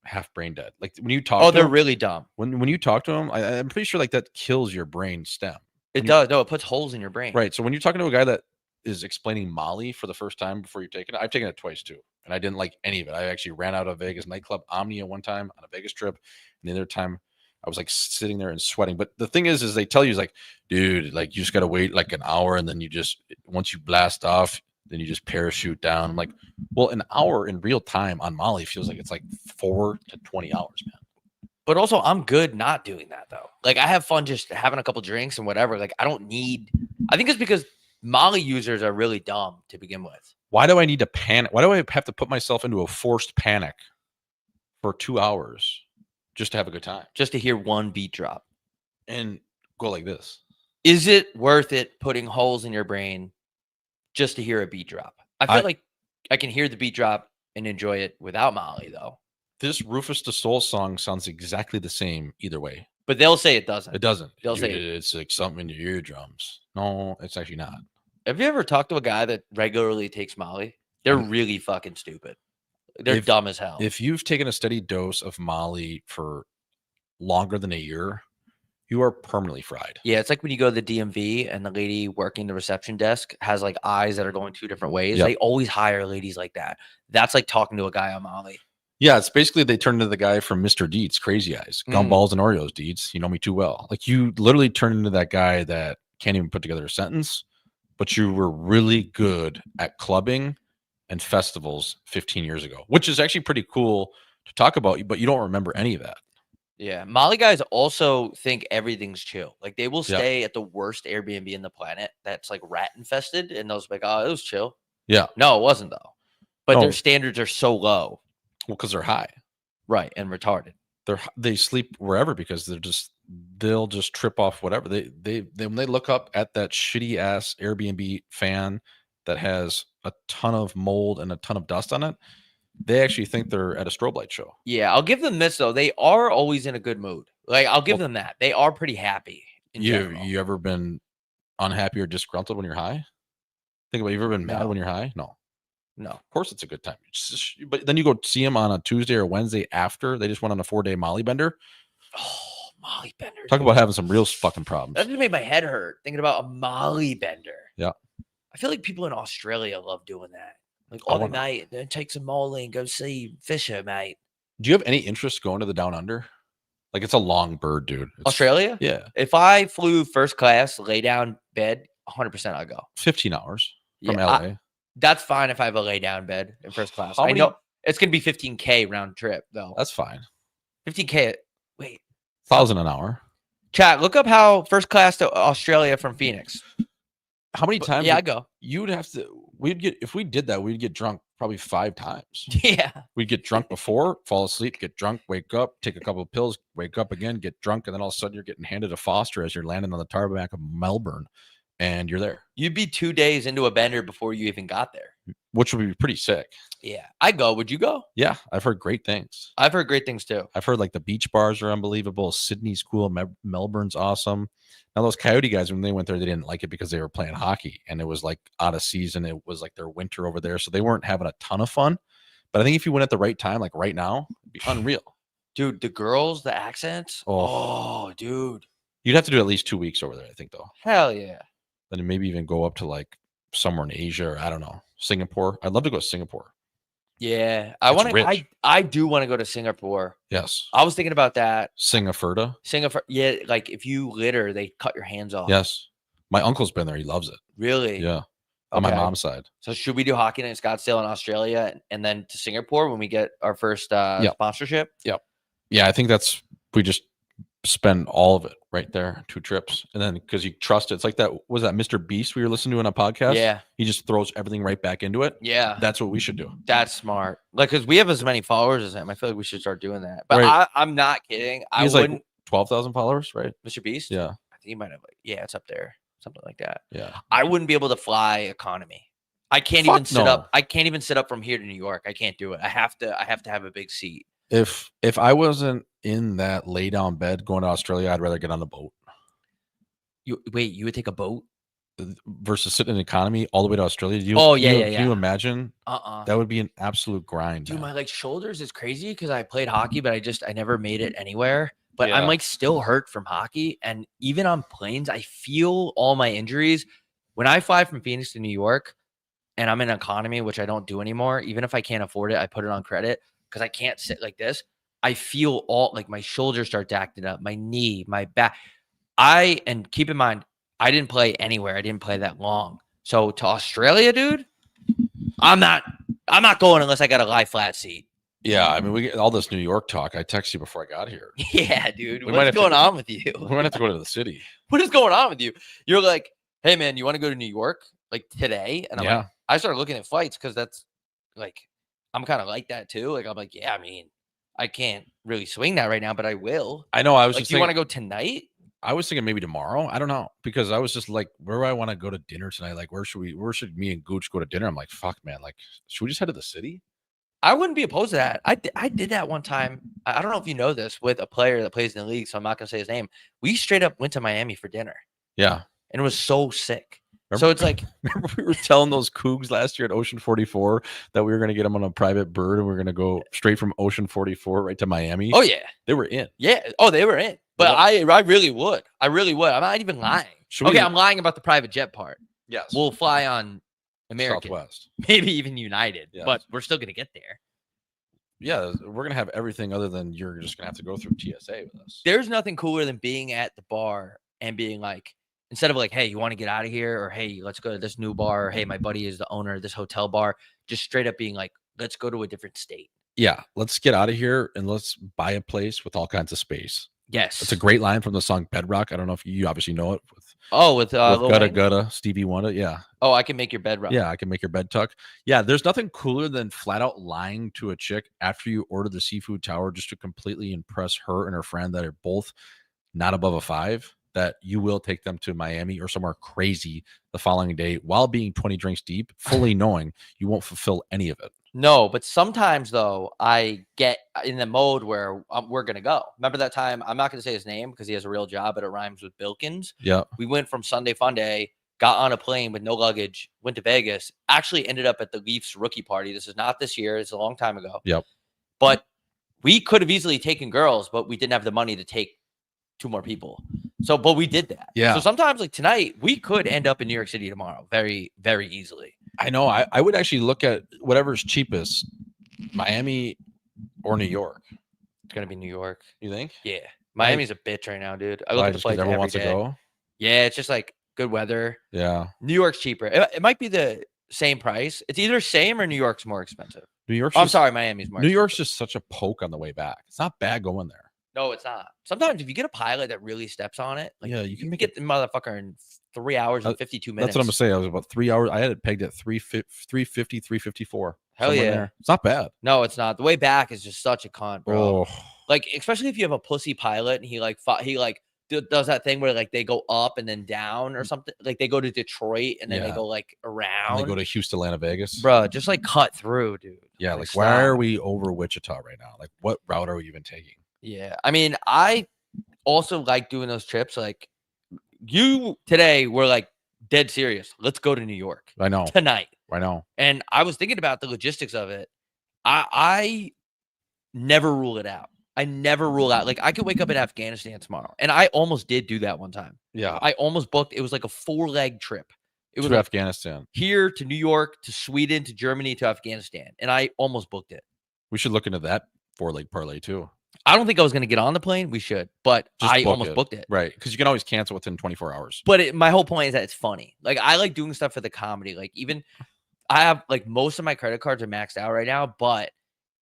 Speaker 2: half brain dead? Like when you talk,
Speaker 1: they're
Speaker 2: them,
Speaker 1: really dumb.
Speaker 2: When you talk to them, I'm pretty sure like that kills your brain stem.
Speaker 1: It does. No, it puts holes in your brain.
Speaker 2: Right. So when you're talking to a guy that is explaining Molly for the first time before you take it, I've taken it twice too, and I didn't like any of it. I actually ran out of Vegas nightclub Omnia one time on a Vegas trip, and the other time I was like sitting there and sweating. But the thing is they tell you, like, dude, like you just got to wait like an hour, and then once you blast off, then you just parachute down. I'm like, well, an hour in real time on Molly feels like it's like 4 to 20 hours, man.
Speaker 1: But also, I'm good not doing that though. Like, I have fun just having a couple drinks and whatever. Like, I don't need. I think it's because Molly users are really dumb to begin with.
Speaker 2: Why do I need to panic? Why do I have to put myself into a forced panic for 2 hours just to have a good time?
Speaker 1: Just to hear one beat drop
Speaker 2: and go like this.
Speaker 1: Is it worth it putting holes in your brain just to hear a beat drop? I feel like I can hear the beat drop and enjoy it without Molly though.
Speaker 2: This Rufus the Soul song sounds exactly the same either way.
Speaker 1: But they'll say it doesn't.
Speaker 2: It doesn't.
Speaker 1: They'll say
Speaker 2: it's like something in your eardrums. No, it's actually not.
Speaker 1: Have you ever talked to a guy that regularly takes Molly? They're really fucking stupid. They're dumb as hell.
Speaker 2: If you've taken a steady dose of Molly for longer than a year, you are permanently fried.
Speaker 1: Yeah, it's like when you go to the DMV and the lady working the reception desk has like eyes that are going 2 different ways. Yep. They always hire ladies like that. That's like talking to a guy on Molly.
Speaker 2: Yeah, it's basically they turn into the guy from Mr. Deeds, Crazy Eyes, Gumballs and Oreos, Deeds. You know me too well. Like you literally turn into that guy that can't even put together a sentence, but you were really good at clubbing and festivals 15 years ago, which is actually pretty cool to talk about, but you don't remember any of that.
Speaker 1: Yeah, Molly guys also think everything's chill. Like they will stay at the worst Airbnb in the planet that's like rat infested, and they'll be like, "Oh, it was chill."
Speaker 2: Yeah,
Speaker 1: no, it wasn't though. But their standards are so low.
Speaker 2: Well, because they're high,
Speaker 1: right, and retarded.
Speaker 2: They sleep wherever because they'll just trip off whatever they when they look up at that shitty ass Airbnb fan that has a ton of mold and a ton of dust on it. They actually think they're at a strobe light show.
Speaker 1: Yeah, I'll give them this though. They are always in a good mood. Like I'll give them that. They are pretty happy.
Speaker 2: You ever been unhappy or disgruntled when you're high? Think about it. You ever been mad when you're high? No. Of course it's a good time. But then you go see them on a Tuesday or Wednesday after they just went on a 4-day Molly bender.
Speaker 1: Oh, Molly bender.
Speaker 2: Talk about having some real fucking problems.
Speaker 1: That just made my head hurt thinking about a Molly bender.
Speaker 2: Yeah.
Speaker 1: I feel like people in Australia love doing that. Like all the night, then take some Molly and go see Fisher, mate.
Speaker 2: Do you have any interest going to the Down Under? Like it's a long bird, dude.
Speaker 1: Australia?
Speaker 2: Yeah.
Speaker 1: If I flew first class, lay down bed, 100% I'd go.
Speaker 2: 15 hours from LA.
Speaker 1: That's fine if I have a lay down bed in first class. I know it's gonna be $15K round trip though.
Speaker 2: That's fine.
Speaker 1: $15K. Wait,
Speaker 2: 1,000 an hour.
Speaker 1: Chat. Look up how first class to Australia from Phoenix.
Speaker 2: How many times?
Speaker 1: Yeah, I go.
Speaker 2: You'd have to. If we did that, we'd get drunk probably 5 times.
Speaker 1: Yeah.
Speaker 2: We'd get drunk before, fall asleep, get drunk, wake up, take a couple of pills, wake up again, get drunk, and then all of a sudden you're getting handed a Foster as you're landing on the tarmac of Melbourne, and you're there.
Speaker 1: You'd be 2 days into a bender before you even got there,
Speaker 2: which would be pretty sick.
Speaker 1: Yeah, I go. Would you go?
Speaker 2: Yeah, I've heard great things.
Speaker 1: I've heard great things too.
Speaker 2: I've heard like the beach bars are unbelievable. Sydney's cool. Melbourne's awesome. Now those Coyote guys, when they went there, they didn't like it because they were playing hockey and it was like out of season. It was like their winter over there, so they weren't having a ton of fun. But I think if you went at the right time, like right now, it'd be unreal.
Speaker 1: Dude, the girls, the accents. Oh, dude.
Speaker 2: You'd have to do at least 2 weeks over there, I think, though.
Speaker 1: Hell yeah.
Speaker 2: Then maybe even go up to like somewhere in Asia or I don't know, Singapore. I'd love to go to Singapore.
Speaker 1: Yeah, I do want to go to Singapore.
Speaker 2: Yes,
Speaker 1: I was thinking about that.
Speaker 2: Singapore.
Speaker 1: Yeah, like if you litter, they cut your hands off.
Speaker 2: Yes, my uncle's been there. He loves it.
Speaker 1: Really?
Speaker 2: Yeah. on my
Speaker 1: Okay.
Speaker 2: mom's side.
Speaker 1: So should we do hockey night in Scottsdale in Australia and then to Singapore when we get our first sponsorship?
Speaker 2: Yeah, I think we just spend all of it right there, 2 trips, and then because you trust it, it's like that. Was that Mr. Beast we were listening to on a podcast?
Speaker 1: Yeah.
Speaker 2: He just throws everything right back into it.
Speaker 1: Yeah.
Speaker 2: That's what we should do.
Speaker 1: That's smart. Like, because we have as many followers as him. I feel like we should start doing that. But
Speaker 2: Right.
Speaker 1: I'm not kidding. I
Speaker 2: He's
Speaker 1: wouldn't.
Speaker 2: like 12,000 followers, right?
Speaker 1: Mr. Beast?
Speaker 2: Yeah.
Speaker 1: I think he might have, it's up there. Something like that.
Speaker 2: Yeah.
Speaker 1: I wouldn't be able to fly economy. I can't
Speaker 2: Fuck
Speaker 1: even sit
Speaker 2: no.
Speaker 1: up. I can't even sit up from here to New York. I can't do it. I have to have a big seat.
Speaker 2: If I wasn't in that lay down bed going to Australia, I'd rather get on a boat.
Speaker 1: You would take a boat
Speaker 2: versus sitting in economy all the way to Australia. Can you imagine? That would be an absolute grind.
Speaker 1: Dude, my shoulders is crazy because I played hockey, but I never made it anywhere. But I'm still hurt from hockey. And even on planes, I feel all my injuries. When I fly from Phoenix to New York and I'm in economy, which I don't do anymore, even if I can't afford it, I put it on credit because I can't sit like this. I feel all my shoulders start acting up, my knee, my back. And keep in mind, I didn't play anywhere. I didn't play that long. So to Australia, dude, I'm not going unless I got a lie flat seat.
Speaker 2: Yeah, I mean, we get all this New York talk. I texted you before I got here.
Speaker 1: Yeah, dude. What's going on with you?
Speaker 2: We might have to go to the city.
Speaker 1: What is going on with you? You're like, hey, man, you want to go to New York today? And I'm like, I started looking at flights because that's I'm kind of like that too. I'm like, yeah, I mean, I can't really swing that right now, but I will.
Speaker 2: I know. I was
Speaker 1: do you want to go tonight?
Speaker 2: I was thinking maybe tomorrow. I don't know because I was just like, where do I want to go to dinner tonight? Like, where should me and Gooch go to dinner? I'm like, fuck, man. Like, should we just head to the city?
Speaker 1: I wouldn't be opposed to that. I did that one time. I don't know if you know this with a player that plays in the league, so I'm not gonna say his name. We straight up went to Miami for dinner.
Speaker 2: Yeah,
Speaker 1: and it was so sick.
Speaker 2: Remember,
Speaker 1: so it's like,
Speaker 2: remember we were telling those Cougs last year at Ocean 44 that we were gonna get them on a private bird and we are gonna go straight from Ocean 44 right to Miami.
Speaker 1: Oh yeah,
Speaker 2: they were in.
Speaker 1: Yeah, they were in. But I really would. I really would. I'm not even lying. I'm lying about the private jet part.
Speaker 2: Yes,
Speaker 1: we'll fly on American,
Speaker 2: Southwest,
Speaker 1: maybe even United, but we're still gonna get there.
Speaker 2: Yeah, we're gonna have everything other than you're just gonna have to go through TSA with us.
Speaker 1: There's nothing cooler than being at the bar and being like, instead of like, hey, you want to get out of here, or hey, let's go to this new bar, or hey, my buddy is the owner of this hotel bar, just straight up being like, let's go to a different state.
Speaker 2: Yeah, let's get out of here and let's buy a place with all kinds of space.
Speaker 1: Yes,
Speaker 2: it's a great line from the song Bedrock. I don't know if you obviously know it.
Speaker 1: With
Speaker 2: Gutta Stevie Wonder. Yeah.
Speaker 1: Oh, I can make your bed rock.
Speaker 2: Yeah, I can make your bed tuck. Yeah, there's nothing cooler than flat out lying to a chick after you order the seafood tower just to completely impress her and her friend that are both not above a 5. That you will take them to Miami or somewhere crazy the following day while being 20 drinks deep, fully knowing you won't fulfill any of it.
Speaker 1: No, but sometimes though, I get in the mode where we're going to go. Remember that time? I'm not going to say his name because he has a real job, but it rhymes with Bilkins.
Speaker 2: Yeah.
Speaker 1: We went from Sunday Fun Day, got on a plane with no luggage, went to Vegas, actually ended up at the Leafs rookie party. This is not this year. It's a long time ago.
Speaker 2: Yep.
Speaker 1: But we could have easily taken girls, but we didn't have the money to take 2 more people. So, but we did that.
Speaker 2: Yeah.
Speaker 1: So sometimes like tonight, we could end up in New York City tomorrow very, very easily.
Speaker 2: I know. I would actually look at whatever's cheapest, Miami or New York.
Speaker 1: It's going to be New York.
Speaker 2: You think?
Speaker 1: Yeah. Miami's a bitch right now, dude. I look at the flights
Speaker 2: everyone
Speaker 1: every
Speaker 2: wants
Speaker 1: day.
Speaker 2: to go.
Speaker 1: Yeah, it's just like good weather.
Speaker 2: Yeah.
Speaker 1: New York's cheaper. It might be the same price. It's either same or New York's more expensive.
Speaker 2: I'm
Speaker 1: sorry, Miami's more expensive.
Speaker 2: New York's just such a poke on the way back. It's not bad going there.
Speaker 1: No, it's not. Sometimes if you get a pilot that really steps on it,
Speaker 2: you can
Speaker 1: get the motherfucker in 3 hours and 52 minutes.
Speaker 2: That's what I'm gonna say. I was about 3 hours. I had it pegged at 350, 354.
Speaker 1: Hell yeah.
Speaker 2: There. It's not bad.
Speaker 1: No, it's not. The way back is just such a con, bro.
Speaker 2: Oh.
Speaker 1: Like, especially if you have a pussy pilot and he does that thing where they go up and then down or something. Like they go to Detroit and then they go around.
Speaker 2: And they go to Houston, Atlanta, Vegas.
Speaker 1: Bro, just cut through, dude.
Speaker 2: Yeah, why are we over Wichita right now? Like, what route are we even taking?
Speaker 1: Yeah, I mean, I also like doing those trips. Like you today were dead serious. Let's go to New York.
Speaker 2: I know
Speaker 1: tonight.
Speaker 2: I know.
Speaker 1: And I was thinking about the logistics of it. I never rule it out. I never rule out. I could wake up in Afghanistan tomorrow, and I almost did do that one time.
Speaker 2: Yeah,
Speaker 1: I almost booked. It was like a 4-leg trip. It was
Speaker 2: Afghanistan,
Speaker 1: here to New York, to Sweden, to Germany, to Afghanistan, and I almost booked it.
Speaker 2: We should look into that 4-leg parlay too.
Speaker 1: I don't think I was going to get on the plane. We should, but
Speaker 2: Just
Speaker 1: I
Speaker 2: book
Speaker 1: almost
Speaker 2: it.
Speaker 1: booked it.
Speaker 2: Right. Because you can always cancel within 24 hours.
Speaker 1: But my whole point is that it's funny. Like, I like doing stuff for the comedy. Like, even I have, like, most of my credit cards are maxed out right now, but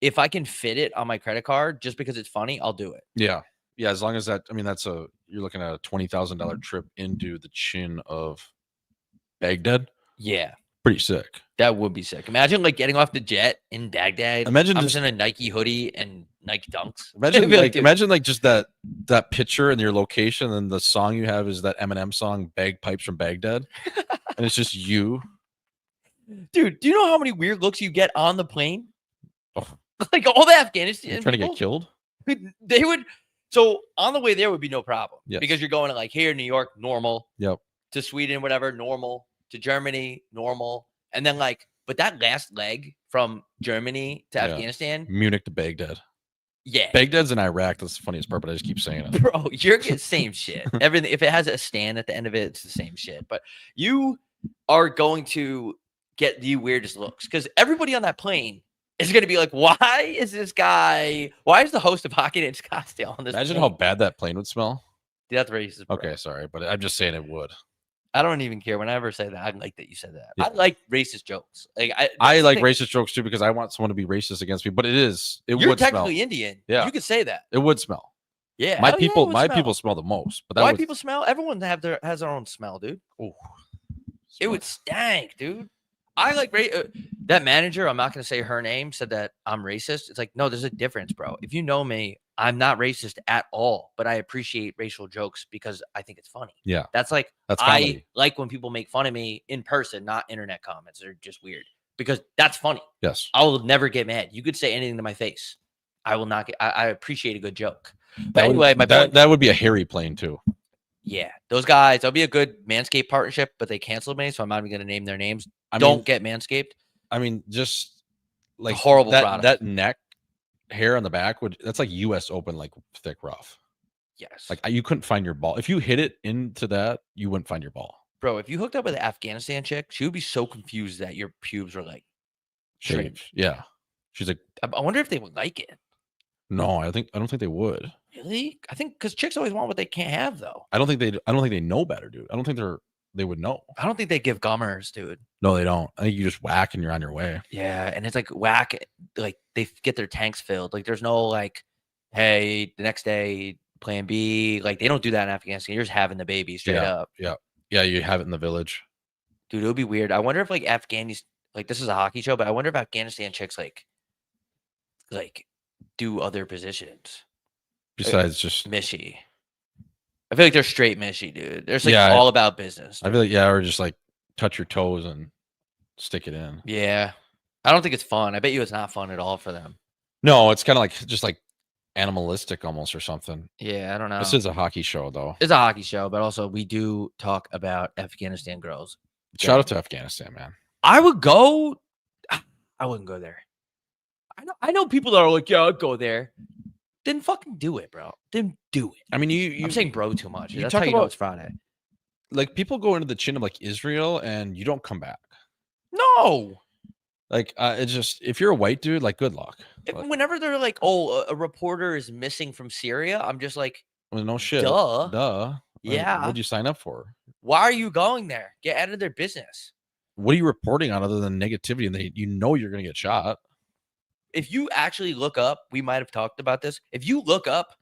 Speaker 1: if I can fit it on my credit card just because it's funny, I'll do it.
Speaker 2: Yeah. Yeah. As long as that, I mean, you're looking at a $20,000 trip into the chin of Baghdad.
Speaker 1: Yeah.
Speaker 2: Pretty sick.
Speaker 1: That would be sick. Imagine, like, getting off the jet in Baghdad.
Speaker 2: Imagine
Speaker 1: I'm
Speaker 2: just
Speaker 1: just in a Nike hoodie and Nike Dunks.
Speaker 2: Imagine
Speaker 1: Dude.
Speaker 2: imagine just that picture and your location, and the song you have is that Eminem song "Bagpipes from Baghdad," and it's just you.
Speaker 1: Dude, do you know how many weird looks you get on the plane?
Speaker 2: Oh.
Speaker 1: Like, all the Afghanistan
Speaker 2: You're trying
Speaker 1: people,
Speaker 2: to get killed.
Speaker 1: They would. So on the way there would be no problem.
Speaker 2: Yes.
Speaker 1: Because you're going to, like, here, New York, normal.
Speaker 2: Yep.
Speaker 1: To Sweden, whatever, normal. To Germany, normal. And then, like, but that last leg from Germany to Afghanistan.
Speaker 2: Munich to Baghdad.
Speaker 1: Yeah.
Speaker 2: Baghdad's in Iraq. That's the funniest part, but I just keep saying it.
Speaker 1: Bro, you're the same shit. Everything, if it has a stand at the end of it, it's the same shit. But you are going to get the weirdest looks because everybody on that plane is going to be like, why is the host of Hockey Night in Scottsdale on this
Speaker 2: Imagine
Speaker 1: plane?
Speaker 2: how bad that plane would smell.
Speaker 1: Dude, that's racist, bro.
Speaker 2: Okay, sorry, but I'm just saying it would.
Speaker 1: I don't even care. When I ever say that, I like that you said that.
Speaker 2: Yeah.
Speaker 1: I like racist jokes. Like
Speaker 2: I like racist jokes too because I want someone to be racist against me. But
Speaker 1: you're
Speaker 2: would
Speaker 1: technically
Speaker 2: smell.
Speaker 1: Indian.
Speaker 2: Yeah,
Speaker 1: you could say that.
Speaker 2: It would smell.
Speaker 1: Yeah,
Speaker 2: my people smell the most. But
Speaker 1: why people smell? Everyone has their own smell, dude.
Speaker 2: Oh,
Speaker 1: it would stank, dude. I like that manager. I'm not going to say her name. Said that I'm racist. It's like, no, there's a difference, bro. If you know me, I'm not racist at all, but I appreciate racial jokes because I think it's funny.
Speaker 2: Yeah,
Speaker 1: that's
Speaker 2: comedy.
Speaker 1: I like when people make fun of me in person, not internet comments. They're just weird because that's funny.
Speaker 2: Yes,
Speaker 1: I will never get mad. You could say anything to my face. I will not get. I appreciate a good joke. But anyway,
Speaker 2: that would be a hairy plane too.
Speaker 1: Yeah, those guys. That'll be a good Manscaped partnership, but they canceled me, so I'm not even going to name their names. Don't get Manscaped.
Speaker 2: I mean, just like
Speaker 1: horrible product.
Speaker 2: That neck hair on the back that's like U.S. Open, like thick rough.
Speaker 1: Yes.
Speaker 2: Like you couldn't find your ball. If you hit it into that, you wouldn't find your ball.
Speaker 1: Bro, if you hooked up with an Afghanistan chick, she would be so confused that your pubes were like
Speaker 2: shaved. Yeah. She's like,
Speaker 1: I wonder if they would like it.
Speaker 2: No, I don't think they would.
Speaker 1: Really? I think because chicks always want what they can't have, though.
Speaker 2: I don't think they know better, dude. I don't think they would know.
Speaker 1: I don't think they give gummers, dude.
Speaker 2: No, they don't. I think you just whack and you're on your way.
Speaker 1: Yeah, and it's like whack, like they get their tanks filled. Like there's no like, hey, the next day plan B. Like they don't do that in Afghanistan. You're just having the baby straight up.
Speaker 2: Yeah. Yeah, you have it in the village.
Speaker 1: Dude, it would be weird. I wonder if like Afghanis, like this is a hockey show, but I wonder if Afghanistan chicks like do other positions.
Speaker 2: Besides just
Speaker 1: Mishy. I feel like they're straight Mishy, dude. They're like all about business.
Speaker 2: I feel like or just like touch your toes and stick it in.
Speaker 1: Yeah. I don't think it's fun. I bet you it's not fun at all for them.
Speaker 2: No, it's kind of like just like animalistic almost or something.
Speaker 1: Yeah, I don't know.
Speaker 2: This is a hockey show though.
Speaker 1: It's a hockey show, but also we do talk about Afghanistan girls.
Speaker 2: Shout out to Afghanistan, man.
Speaker 1: I would go. I wouldn't go there. I know people that are like, yeah, I'd go there. Then fucking do it, bro. Then do it.
Speaker 2: I mean,
Speaker 1: I'm saying bro too much.
Speaker 2: You
Speaker 1: That's
Speaker 2: talk
Speaker 1: how you
Speaker 2: about,
Speaker 1: know it's Friday.
Speaker 2: Like people go into the chin of like Israel and you don't come back.
Speaker 1: No.
Speaker 2: Like it's just if you're a white dude, like good luck.
Speaker 1: Whenever they're like, oh, a reporter is missing from Syria, I'm just like,
Speaker 2: well, no shit.
Speaker 1: Duh. Yeah.
Speaker 2: What'd you sign up for?
Speaker 1: Why are you going there? Get out of their business.
Speaker 2: What are you reporting on other than negativity? And you know you're gonna get shot.
Speaker 1: If you actually look up, we might have talked about this. If you look up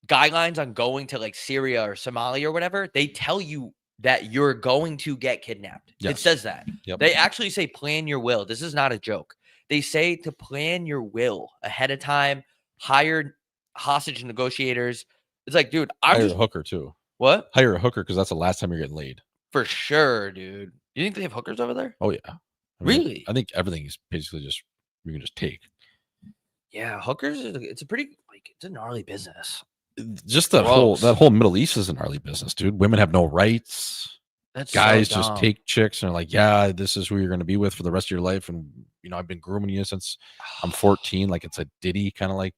Speaker 1: guidelines on going to like Syria or Somalia or whatever, they tell you that you're going to get kidnapped. Yes. It says that.
Speaker 2: Yep.
Speaker 1: They actually say plan your will. This is not a joke. They say to plan your will ahead of time, hire hostage negotiators. It's like, dude,
Speaker 2: hire a hooker too.
Speaker 1: What?
Speaker 2: Hire a hooker because that's the last time you're getting laid.
Speaker 1: For sure, dude. You think they have hookers over there?
Speaker 2: Oh yeah.
Speaker 1: Really?
Speaker 2: I think everything is basically just you can just take.
Speaker 1: Yeah, hookers. It's a pretty it's a gnarly business.
Speaker 2: Just that whole Middle East is a gnarly business, dude. Women have no rights.
Speaker 1: That's
Speaker 2: guys
Speaker 1: so
Speaker 2: just take chicks and are like, yeah, this is who you're going to be with for the rest of your life, and I've been grooming you since I'm 14. Like it's a Diddy kind of like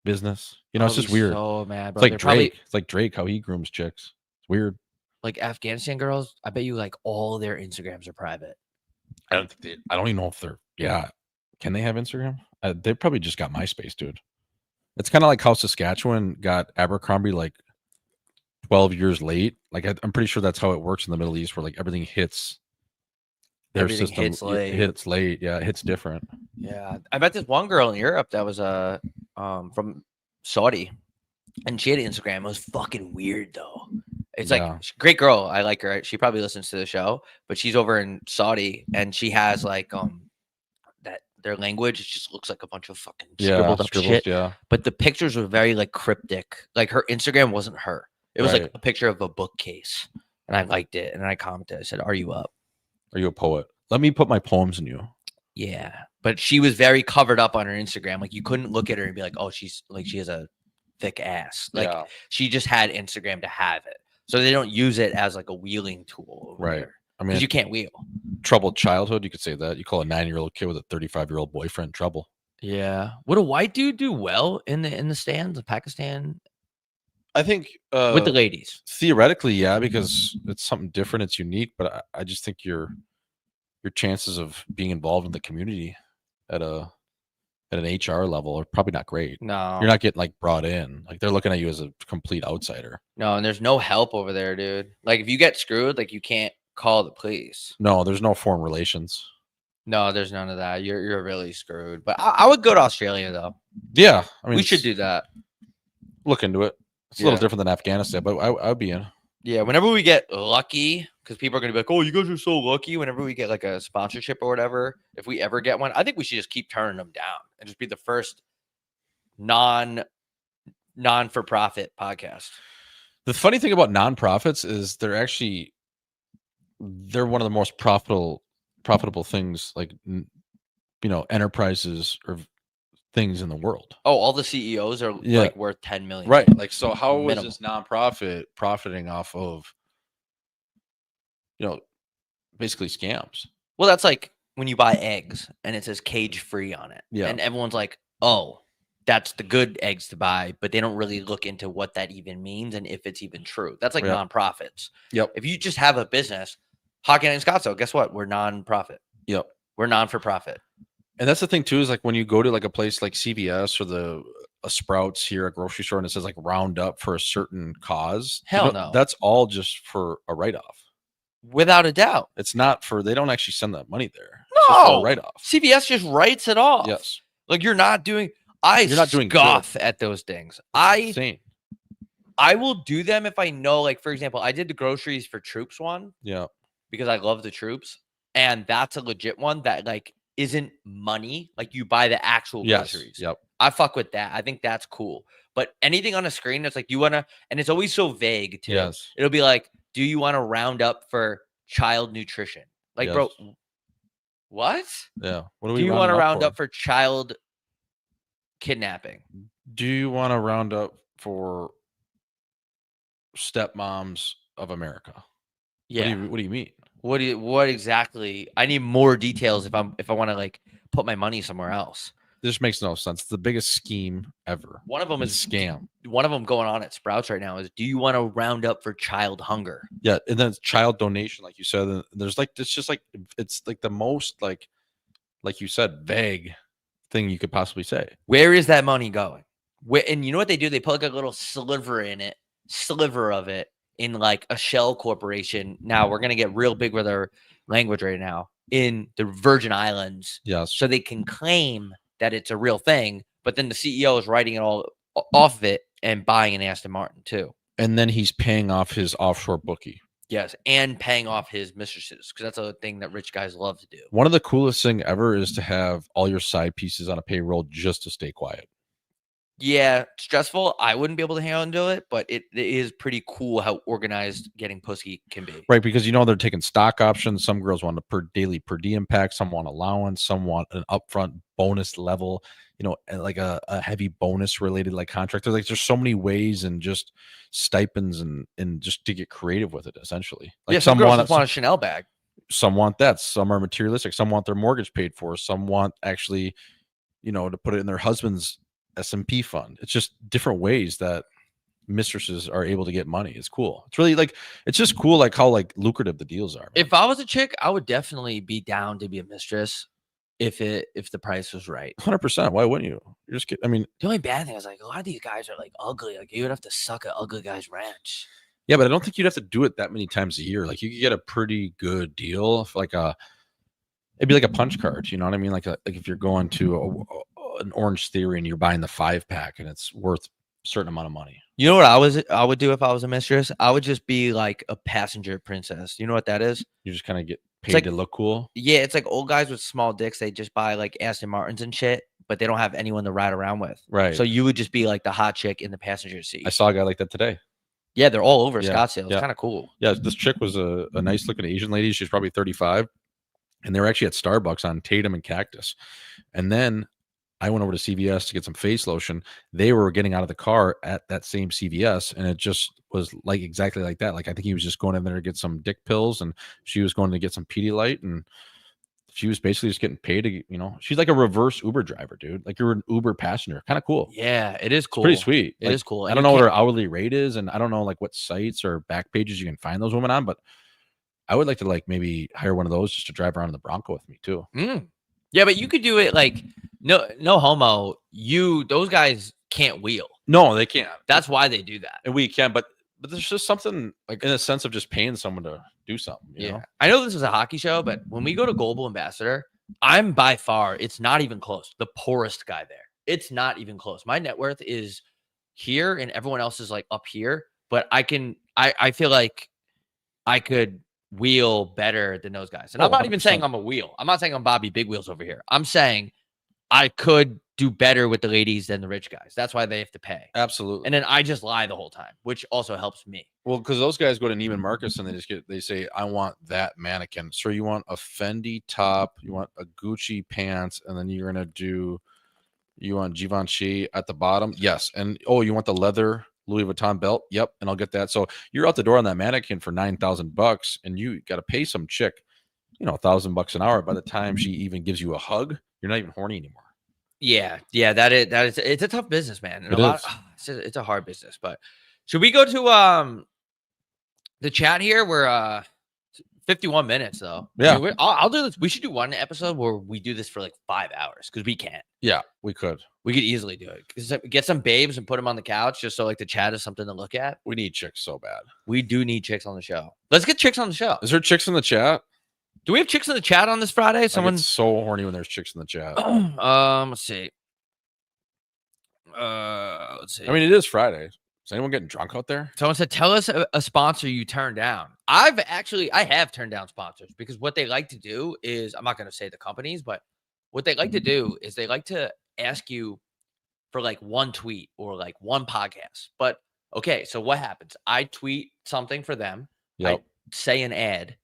Speaker 2: business. It's just weird.
Speaker 1: So mad, bro.
Speaker 2: It's like Drake. It's like Drake how he grooms chicks. It's weird.
Speaker 1: Like Afghanistan girls, I bet you like all their Instagrams are private.
Speaker 2: I don't even know if they're. Yeah, can they have Instagram? They probably just got MySpace, dude. It's kind of like how Saskatchewan got Abercrombie like 12 years late. Like I'm pretty sure that's how it works in the Middle East, where like everything hits their
Speaker 1: Everything
Speaker 2: system.
Speaker 1: hits late.
Speaker 2: It hits late. Yeah, it hits different.
Speaker 1: Yeah, I met this one girl in Europe that was from Saudi, and she had Instagram. It was fucking weird though. It's
Speaker 2: Yeah.
Speaker 1: like great girl. I like her. She probably listens to the show, but she's over in Saudi, and she has like that their language. It just looks like a bunch of fucking scribbled up shit.
Speaker 2: Yeah.
Speaker 1: But the pictures were very like cryptic. Like her Instagram wasn't her. It was like
Speaker 2: Right.
Speaker 1: a picture of a bookcase, and I liked it. And I commented. I said, "Are you up?"
Speaker 2: Are you a poet? Let me put my poems in you.
Speaker 1: Yeah, but she was very covered up on her Instagram. Like you couldn't look at her and be like, "Oh, she's like she has a thick ass." Like
Speaker 2: Yeah.
Speaker 1: she just had Instagram to have it, so they don't use it as like a wheeling tool, over
Speaker 2: Right.
Speaker 1: there.
Speaker 2: I
Speaker 1: Because
Speaker 2: mean,
Speaker 1: you can't wheel.
Speaker 2: troubled childhood. You could say that. You call a 9-year-old kid with a 35-year-old boyfriend trouble.
Speaker 1: Yeah. Would a white dude do well in the stands of Pakistan
Speaker 2: I think
Speaker 1: with the ladies?
Speaker 2: theoretically, yeah, because it's something different. It's unique, but I just think your chances of being involved in the community at an HR level are probably not great.
Speaker 1: No,
Speaker 2: You're not getting like brought in. Like they're looking at you as a complete outsider.
Speaker 1: no, and there's no help over there, dude. Like if you get screwed, like you can't call the police.
Speaker 2: No, there's no foreign relations.
Speaker 1: No, there's none of that. You're really screwed. But I would go to Australia though.
Speaker 2: Yeah, I mean,
Speaker 1: We should do that.
Speaker 2: look into it. It's a little
Speaker 1: Yeah.
Speaker 2: different than Afghanistan, but I'd be in.
Speaker 1: Yeah, whenever we get lucky, because people are gonna be like, "Oh, you guys are so lucky." Whenever we get like a sponsorship or whatever, if we ever get one, I think we should just keep turning them down and just be the first non for profit podcast.
Speaker 2: The funny thing about nonprofits is they're one of the most profitable things, like enterprises or things in the world.
Speaker 1: Oh, all the CEOs are
Speaker 2: Yeah.
Speaker 1: like worth 10 million.
Speaker 2: Right. Like, so how is
Speaker 1: Minimum.
Speaker 2: this nonprofit profiting off of, basically scams?
Speaker 1: Well, that's like when you buy eggs and it says cage free on it.
Speaker 2: Yeah.
Speaker 1: And everyone's like, "Oh, that's the good eggs to buy," but they don't really look into what that even means and if it's even true. That's like
Speaker 2: Yep.
Speaker 1: nonprofits.
Speaker 2: Yep.
Speaker 1: If you just have a business, Hockey Night in Scottsdale, guess what? We're non-profit.
Speaker 2: Yep.
Speaker 1: We're non-for-profit.
Speaker 2: And that's the thing too, is like when you go to like a place like CVS or a Sprouts here, a grocery store, and it says like round up for a certain cause.
Speaker 1: Hell no.
Speaker 2: That's all just for a write-off.
Speaker 1: Without a doubt.
Speaker 2: It's not for, they don't actually send that money there. It's just for a
Speaker 1: No.
Speaker 2: write-off.
Speaker 1: CVS just writes it off.
Speaker 2: Yes.
Speaker 1: Like you're not doing
Speaker 2: doing
Speaker 1: scoff at those things.
Speaker 2: Insane.
Speaker 1: I will do them if I know, like, for example, I did the groceries for Troops one
Speaker 2: Yeah.
Speaker 1: because I love the Troops. And that's a legit one that like isn't money. Like you buy the actual
Speaker 2: Yes.
Speaker 1: groceries.
Speaker 2: Yep.
Speaker 1: I fuck with that. I think that's cool. But anything on a screen that's like you want to, and it's always so vague too.
Speaker 2: Yes.
Speaker 1: It'll be like, do you want to round up for child nutrition? Like,
Speaker 2: Yes.
Speaker 1: bro, what?
Speaker 2: Yeah. What
Speaker 1: Do you want to round
Speaker 2: for?
Speaker 1: up for child kidnapping?
Speaker 2: Do you want to round up for stepmoms of America?
Speaker 1: Yeah.
Speaker 2: What do you mean?
Speaker 1: What exactly? I need more details if I want to like put my money somewhere else.
Speaker 2: This makes no sense. It's the biggest scheme ever.
Speaker 1: One of them
Speaker 2: It's
Speaker 1: is
Speaker 2: a scam.
Speaker 1: One of them going on at Sprouts right now is, do you want to round up for child hunger?
Speaker 2: Yeah, and then it's child donation, like you said. And there's like, it's just like, it's like the most like you said, vague thing you could possibly say.
Speaker 1: Where is that money going? And you know what they do? They put like a little sliver of it in like a shell corporation. Now we're gonna get real big with our language right now in the Virgin Islands.
Speaker 2: Yes.
Speaker 1: So they can claim that it's a real thing, but then the CEO is writing it all off of it and buying an Aston Martin too.
Speaker 2: And then he's paying off his offshore bookie.
Speaker 1: Yes, and paying off his mistresses, because that's a thing that rich guys love to do.
Speaker 2: One of the coolest thing ever is to have all your side pieces on a payroll just to stay quiet.
Speaker 1: Yeah, stressful. I wouldn't be able to handle it, but it is pretty cool how organized getting pussy can be.
Speaker 2: Right, because they're taking stock options. Some girls want a daily per diem pack. Some want allowance. Some want an upfront bonus level. Like a heavy bonus related like contract. There's so many ways and just stipends and just to get creative with it. Essentially, like
Speaker 1: yeah, some girls just want a Chanel bag.
Speaker 2: Some want that. Some are materialistic. Some want their mortgage paid for. Some want actually, to put it in their husband's S&P fund. It's just different ways that mistresses are able to get money. It's cool. It's really like, it's just cool, like how like lucrative the deals are.
Speaker 1: If I was a chick, I would definitely be down to be a mistress. if the price was right.
Speaker 2: 100%. Why wouldn't you? You're just I mean,
Speaker 1: The only bad thing is like a lot of these guys are like ugly. Like you would have to suck at ugly guys ranch.
Speaker 2: yeah, but I don't think you'd have to do it that many times a year. Like you could get a pretty good deal for like it'd be like a punch card. You know what I mean? Like if you're going to an Orange Theory and you're buying the 5-pack and it's worth a certain amount of money.
Speaker 1: You know what I would do if I was a mistress? I would just be like a passenger princess. You know what that is?
Speaker 2: You just kind of get paid
Speaker 1: like,
Speaker 2: to look cool.
Speaker 1: Yeah, it's like old guys with small dicks. They just buy like Aston Martins and shit, but they don't have anyone to ride around with.
Speaker 2: Right.
Speaker 1: So you would just be like the hot chick in the passenger seat.
Speaker 2: I saw a guy like that today.
Speaker 1: Yeah, they're all over
Speaker 2: Yeah,
Speaker 1: Scottsdale. It's
Speaker 2: yeah.
Speaker 1: kind of cool.
Speaker 2: Yeah, this chick was a nice looking Asian lady. She's probably 35. And they were actually at Starbucks on Tatum and Cactus. And then I went over to CVS to get some face lotion. They were getting out of the car at that same CVS, and it just was like exactly like that. Like I think he was just going in there to get some dick pills, and she was going to get some Pedialyte, and she was basically just getting paid to, you know, she's like a reverse Uber driver, dude. Like you're an Uber passenger. Kind of cool.
Speaker 1: Yeah, it is cool.
Speaker 2: It's pretty sweet.
Speaker 1: It is cool.
Speaker 2: I don't know what her hourly rate is, and I don't know like what sites or back pages you can find those women on, but I would like to like maybe hire one of those just to drive around in the Bronco with me too.
Speaker 1: Yeah, but you could do it like no homo. Those guys can't wheel.
Speaker 2: No, they can't.
Speaker 1: That's why they do that.
Speaker 2: And we can, but there's just something like in a sense of just paying someone to do something. You know?
Speaker 1: I know this is a hockey show, but when we go to Global Ambassador, I'm by far, it's not even close, the poorest guy there. It's not even close. My net worth is here and everyone else is like up here, but I feel like I could wheel better than those guys. And I'm not even saying I'm a wheel. I'm not saying I'm Bobby Big Wheels over here. I'm saying I could do better with the ladies than the rich guys. That's why they have to pay.
Speaker 2: Absolutely.
Speaker 1: And then I just lie the whole time, which also helps me.
Speaker 2: Well, because those guys go to Neiman Marcus and they say, I want that mannequin. So you want a Fendi top, you want a Gucci pants, and then you want Givenchy at the bottom. Yes. And you want the leather Louis Vuitton belt. Yep. And I'll get that. So you're out the door on that mannequin for $9,000 and you got to pay some chick, $1,000 an hour. By the time she even gives you a hug, you're not even horny anymore.
Speaker 1: Yeah. That is, it's a tough business, man. And it's a hard business, but should we go to, the chat here? We're, 51 minutes though.
Speaker 2: Yeah.
Speaker 1: I mean, I'll do this. We should do one episode where we do this for like 5 hours because we can't.
Speaker 2: Yeah, we could.
Speaker 1: We could easily do it. Get some babes and put them on the couch just so like the chat is something to look at.
Speaker 2: We need chicks so bad.
Speaker 1: We do need chicks on the show. Let's get chicks on the show.
Speaker 2: Is there chicks in the chat?
Speaker 1: Do we have chicks in the chat on this Friday?
Speaker 2: Someone's so horny when there's chicks in the chat.
Speaker 1: Let's see. Let's see.
Speaker 2: I mean, it is Friday. Is anyone getting drunk out there?
Speaker 1: Someone said, tell us a sponsor you turned down. I have turned down sponsors because what they like to do is, I'm not going to say the companies, but what they like to do is they like to ask you for like one tweet or like one podcast. But okay, so what happens? I tweet something for them. Yep. I say an ad.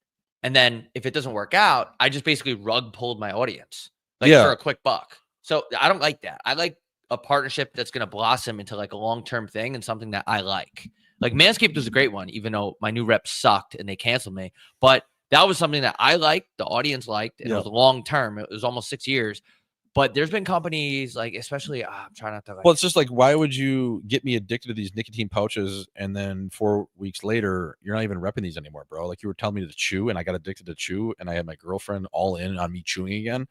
Speaker 1: And then if it doesn't work out, I just basically rug pulled my audience for a quick buck. So I don't like that. I like a partnership that's going to blossom into like a long-term thing and something that I like. Like Manscaped was a great one, even though my new rep sucked and they canceled me. But that was something that I liked, the audience liked, and it was long-term. It was almost 6 years. But there's been companies like, especially, I'm trying not to.
Speaker 2: Well, it's just like, why would you get me addicted to these nicotine pouches and then 4 weeks later, you're not even repping these anymore, bro? Like you were telling me to chew and I got addicted to chew and I had my girlfriend all in on me chewing again.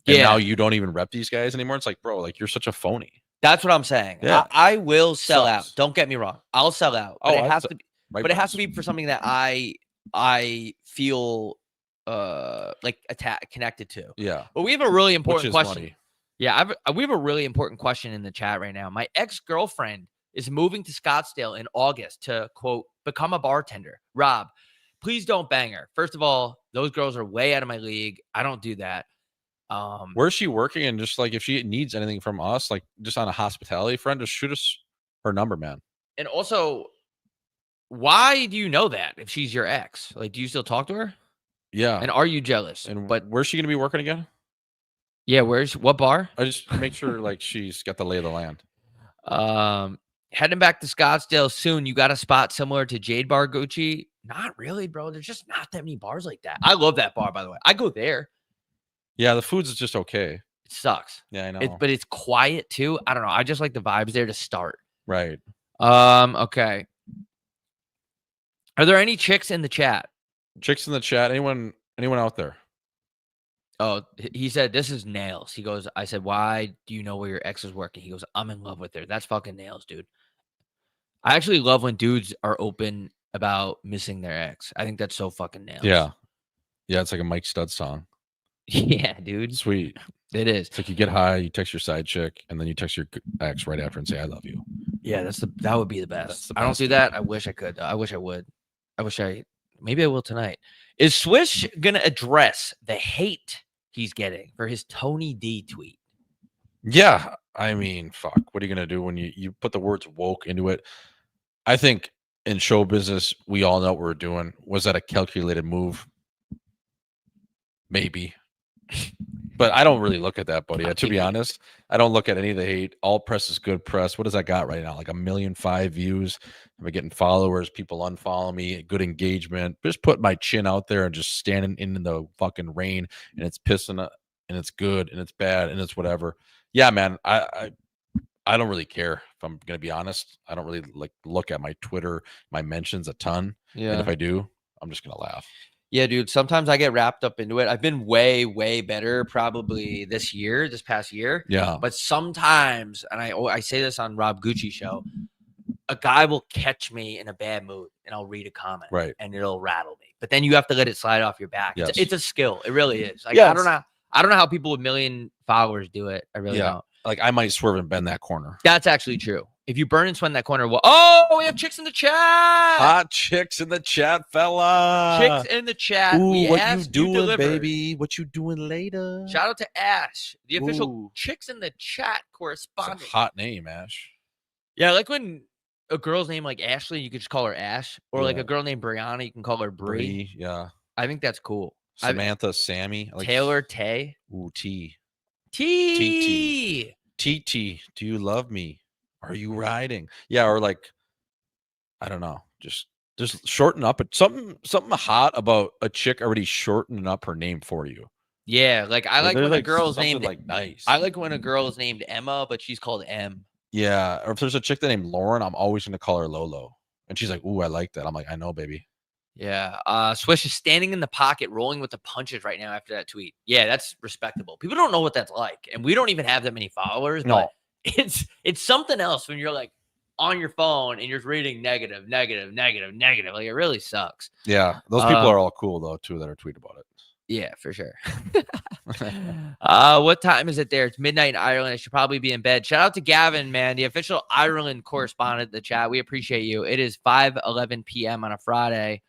Speaker 2: And now you don't even rep these guys anymore. It's like, bro, like you're such a phony.
Speaker 1: That's what I'm saying. Yeah. I will sell out. Don't get me wrong. I'll sell out. But it has to be. But it has to be for something that I feel connected to.
Speaker 2: Yeah.
Speaker 1: But we have a really important question.
Speaker 2: Funny.
Speaker 1: Yeah, we have a really important question in the chat right now. My ex-girlfriend is moving to Scottsdale in August to, quote, become a bartender. Rob, please don't bang her. First of all, those girls are way out of my league. I don't do that.
Speaker 2: Where's she working? And just like if she needs anything from us, like just on a hospitality front, just shoot us her number, man.
Speaker 1: And also, why do you know that if she's your ex? Like, do you still talk to her?
Speaker 2: Yeah.
Speaker 1: And are you jealous?
Speaker 2: And where's she gonna be working again?
Speaker 1: Yeah, what bar?
Speaker 2: I just make sure like she's got the lay of the land.
Speaker 1: Heading back to Scottsdale soon. You got a spot similar to Jade Bar Gucci? Not really, bro. There's just not that many bars like that. I love that bar, by the way. I go there.
Speaker 2: Yeah, the food's just okay.
Speaker 1: It sucks.
Speaker 2: Yeah, I know.
Speaker 1: But it's quiet too. I don't know. I just like the vibes there to start.
Speaker 2: Right.
Speaker 1: Okay. Are there any chicks in the chat?
Speaker 2: Chicks in the chat? Anyone out there?
Speaker 1: Oh, he said, this is nails. He goes, I said, why do you know where your ex is working? He goes, I'm in love with her. That's fucking nails, dude. I actually love when dudes are open about missing their ex. I think that's so fucking nails.
Speaker 2: Yeah. Yeah, it's like a Mike Stud song.
Speaker 1: Yeah, dude.
Speaker 2: Sweet.
Speaker 1: It is.
Speaker 2: It's like you get high, you text your side chick, and then you text your ex right after and say, I love you.
Speaker 1: Yeah, that would be the best.
Speaker 2: That's the
Speaker 1: I don't
Speaker 2: best.
Speaker 1: do that. I wish I could. Though. I wish I would. Maybe I will tonight. Is Swish gonna address the hate he's getting for his Tony D tweet?
Speaker 2: Yeah. I mean, fuck. What are you going to do when you put the words woke into it? I think in show business, we all know what we're doing. Was that a calculated move? Maybe. But I don't really look at that, buddy. To be honest, I don't look at any of the hate. All press is good press. What does I got right now? Like 1.5 million views. Am I getting followers? People unfollow me. Good engagement. Just put my chin out there and just standing in the fucking rain, and it's pissing, and it's good, and it's bad, and it's whatever. Yeah, man. I don't really care, if I'm gonna be honest. I don't really like look at my Twitter, my mentions a ton.
Speaker 1: Yeah.
Speaker 2: And if I do, I'm just gonna laugh.
Speaker 1: Yeah, dude. Sometimes I get wrapped up into it. I've been way, way better probably this past year.
Speaker 2: Yeah.
Speaker 1: But sometimes, and I say this on Rob Gucci show, a guy will catch me in a bad mood and I'll read a comment.
Speaker 2: Right.
Speaker 1: And it'll rattle me. But then you have to let it slide off your back.
Speaker 2: Yes.
Speaker 1: It's a skill. It really is. Like
Speaker 2: Yes.
Speaker 1: I don't know how people with 1 million followers do it. I really don't.
Speaker 2: Like I might swerve and bend that corner.
Speaker 1: That's actually true. If you burn and sweat in that corner, we have chicks in the chat.
Speaker 2: Hot chicks in the chat, fella.
Speaker 1: Chicks in the chat.
Speaker 2: Ooh, what you
Speaker 1: asked,
Speaker 2: doing, baby? What you doing later?
Speaker 1: Shout out to Ash, the official
Speaker 2: Ooh.
Speaker 1: chicks in the chat
Speaker 2: It's
Speaker 1: correspondent.
Speaker 2: a hot name, Ash.
Speaker 1: Yeah, like when a girl's name like Ashley, you could just call her Ash, or like
Speaker 2: Yeah.
Speaker 1: a girl named Brianna, you can call her Bree.
Speaker 2: Bree, yeah.
Speaker 1: I think that's cool.
Speaker 2: Samantha, Sammy, like
Speaker 1: Taylor, Tay.
Speaker 2: Ooh,
Speaker 1: T.
Speaker 2: TT, do you love me? Are you riding? Yeah, or like, I don't know, just shorten up it. Something hot about a chick already shortening up her name for you.
Speaker 1: Yeah, like I like when a girl's
Speaker 2: something
Speaker 1: named
Speaker 2: like nice.
Speaker 1: I like when a girl is named Emma, but she's called M.
Speaker 2: Yeah, or if there's a chick that named Lauren, I'm always gonna call her Lolo, and she's like, "Ooh, I like that." I'm like, "I know, baby."
Speaker 1: Yeah. Swish is standing in the pocket, rolling with the punches right now after that tweet. Yeah, that's respectable. People don't know what that's like, and we don't even have that many followers.
Speaker 2: No.
Speaker 1: But it's something else when you're like on your phone and you're negative. Like it really sucks.
Speaker 2: Yeah, those people are all cool though too that are tweet about it.
Speaker 1: Yeah, for sure. What time is it there? It's midnight in Ireland. I should probably be in bed. Shout out to Gavin, man, the official Ireland correspondent in the chat. We appreciate you. It is 5:11 p.m. on a Friday.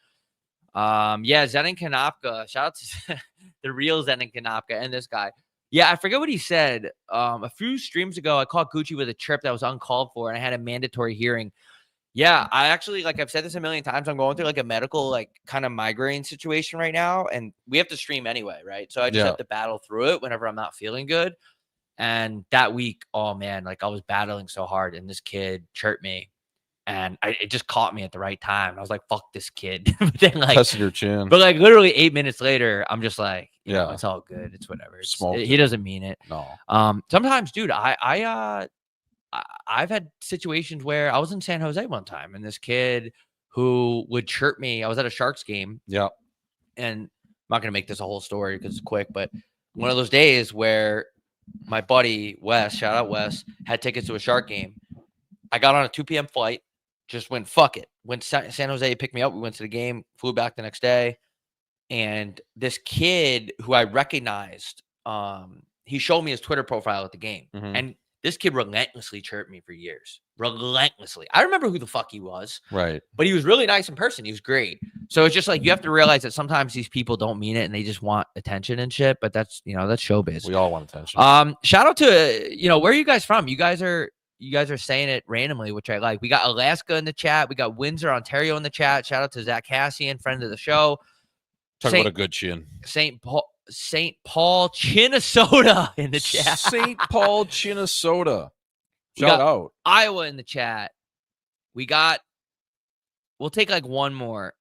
Speaker 1: Yeah, Zenon Konopka. Shout out to the real Zenon Konopka and this guy. Yeah, I forget what he said. A few streams ago, I caught Gucci with a trip that was uncalled for, and I had a mandatory hearing. Yeah, I actually, like I've said this a million times, I'm going through like a medical, like kind of migraine situation right now, and we have to stream anyway, right? So I just have to battle through it whenever I'm not feeling good. And that week, oh man, like I was battling so hard, and this kid chirped me. And it just caught me at the right time. I was like, fuck this kid. But then like,
Speaker 2: tested your chin.
Speaker 1: But like literally 8 minutes later, I'm just like, you know,
Speaker 2: Yeah.
Speaker 1: it's all good. It's whatever.
Speaker 2: He
Speaker 1: doesn't mean it.
Speaker 2: No.
Speaker 1: Sometimes, dude, I've had situations where I was in San Jose one time, and this kid who would chirp me. I was at a Sharks game.
Speaker 2: Yeah.
Speaker 1: And I'm not gonna make this a whole story because it's quick, but one of those days where my buddy Wes, shout out Wes, had tickets to a Shark game. I got on a 2 p.m. flight. Just went, fuck it. Went to San Jose, picked me up. We went to the game, flew back the next day. And this kid who I recognized, he showed me his Twitter profile at the game.
Speaker 2: Mhm.
Speaker 1: And this kid relentlessly chirped me for years. Relentlessly. I remember who the fuck he was.
Speaker 2: Right.
Speaker 1: But he was really nice in person. He was great. So it's just like you have to realize that sometimes these people don't mean it and they just want attention and shit. But that's, you know, that's showbiz.
Speaker 2: We all want attention.
Speaker 1: Shout out to, you know, where are you guys from? You guys are saying it randomly, which I like. We got Alaska in the chat. We got Windsor, Ontario in the chat. Shout out to Zach Cassian, friend of the show.
Speaker 2: Talk about a good chin.
Speaker 1: St. Paul, Minnesota in the chat.
Speaker 2: St. Paul, Minnesota. Shout out.
Speaker 1: Iowa in the chat. We'll take like one more.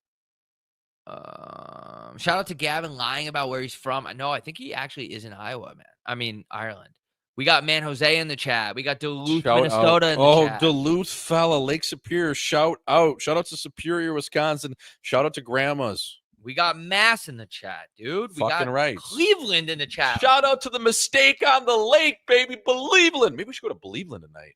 Speaker 1: Shout out to Gavin lying about where he's from. No, I think he actually is in Iowa, man. I mean, Ireland. We got Man Jose in the chat. We got Duluth, Minnesota in the chat.
Speaker 2: Duluth, fella, Lake Superior. Shout out. Shout out to Superior, Wisconsin. Shout out to grandmas.
Speaker 1: We got Mass in the chat, dude. We
Speaker 2: Fucking
Speaker 1: got
Speaker 2: right.
Speaker 1: Cleveland in the chat.
Speaker 2: Shout out to the mistake on the lake, baby. Believeland. Maybe we should go to Believeland tonight.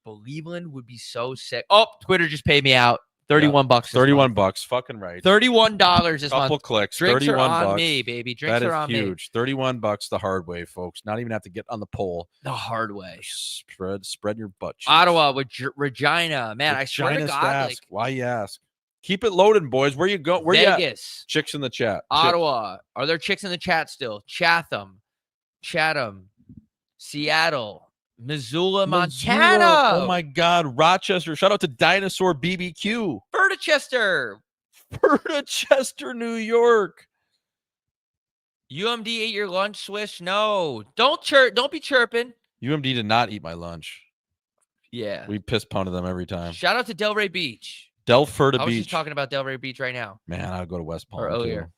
Speaker 1: Believeland would be so sick. Oh, Twitter just paid me out. $31 bucks.
Speaker 2: $31. Fucking right.
Speaker 1: $31 this
Speaker 2: Couple
Speaker 1: month.
Speaker 2: clicks.
Speaker 1: Drinks
Speaker 2: 31
Speaker 1: are on
Speaker 2: bucks.
Speaker 1: me, baby. Drinks
Speaker 2: That
Speaker 1: are
Speaker 2: is
Speaker 1: on me.
Speaker 2: huge. $31 the hard way, folks. Not even have to get on the pole.
Speaker 1: The hard way.
Speaker 2: Spread your butt cheeks.
Speaker 1: Ottawa with Regina. Man, I swear to God. Like,
Speaker 2: why you ask? Keep it loaded, boys. Where you go? Where
Speaker 1: Vegas.
Speaker 2: you at? Chicks in the chat.
Speaker 1: Ottawa. Are there chicks in the chat still? Chatham, Seattle, Missoula, Montana.
Speaker 2: Oh my God, Rochester. Shout out to Dinosaur BBQ. Chester, New York.
Speaker 1: UMD ate your lunch, Swish? No. Don't be chirping.
Speaker 2: UMD did not eat my lunch.
Speaker 1: Yeah.
Speaker 2: We piss pounded them every time.
Speaker 1: Shout out to Delray Beach.
Speaker 2: Delferta
Speaker 1: I was
Speaker 2: Beach.
Speaker 1: just talking about Delray Beach right now.
Speaker 2: Man, I'd go to West Palm.
Speaker 1: Or earlier.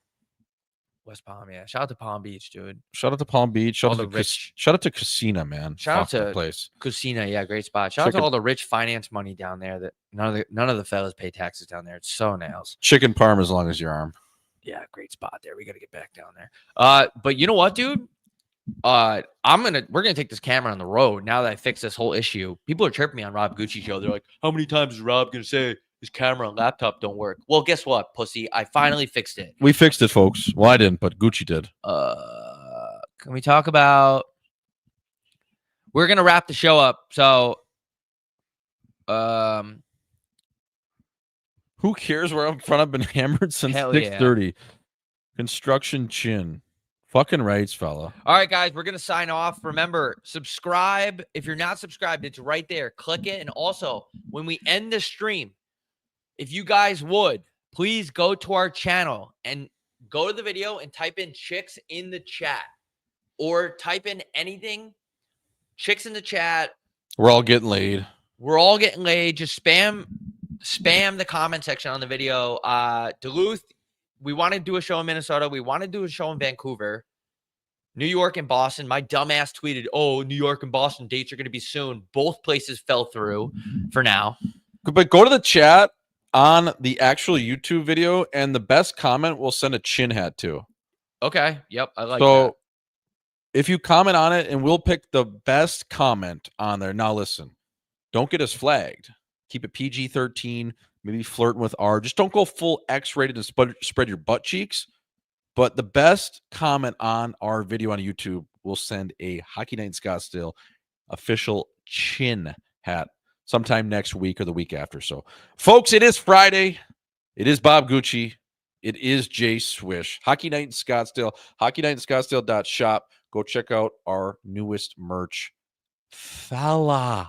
Speaker 1: West Palm, yeah. Shout out to Palm Beach, dude.
Speaker 2: Shout out to Palm Beach. Shout out to Casino, man.
Speaker 1: Shout out to
Speaker 2: the place.
Speaker 1: Casino, yeah, great spot. Shout out to all the rich finance money down there that none of the fellas pay taxes down there. It's so nails.
Speaker 2: Chicken parm as long as your arm.
Speaker 1: Yeah, great spot there. We got to get back down there. But you know what, dude? We're gonna take this camera on the road now that I fixed this whole issue. People are chirping me on Rob Gucci show. They're like, how many times is Rob gonna say his camera and laptop don't work? Well, guess what, pussy? I finally fixed it.
Speaker 2: We fixed it, folks. Well, I didn't, but Gucci did.
Speaker 1: Can we talk about? We're gonna wrap the show up. So,
Speaker 2: who cares where I'm from? I've been hammered since 6:30. Yeah. Construction chin. Fucking rights, fella.
Speaker 1: All right, guys, we're going to sign off. Remember, subscribe. If you're not subscribed, it's right there. Click it. And also, when we end the stream, if you guys would, please go to our channel and go to the video and type in chicks in the chat or type in anything. Chicks in the chat.
Speaker 2: We're all getting laid.
Speaker 1: We're all getting laid. Just spam the comment section on the video. Duluth. We want to do a show in Minnesota. We want to do a show in Vancouver, New York, and Boston. My dumbass tweeted, oh, New York and Boston dates are going to be soon. Both places fell through for now.
Speaker 2: But go to the chat on the actual YouTube video, and the best comment we'll send a chin hat to.
Speaker 1: Okay. Yep. I like that.
Speaker 2: So if you comment on it, and we'll pick the best comment on there. Now, listen, don't get us flagged. Keep it PG-13. Maybe flirting with R. Just don't go full X-rated and spread your butt cheeks. But the best comment on our video on YouTube will send a Hockey Night in Scottsdale official chin hat sometime next week or the week after. So, folks, it is Friday. It is Bob Gucci. It is Jay Swish. Hockey Night in Scottsdale. HockeyNightInScottsdale.shop. Go check out our newest merch. Fella.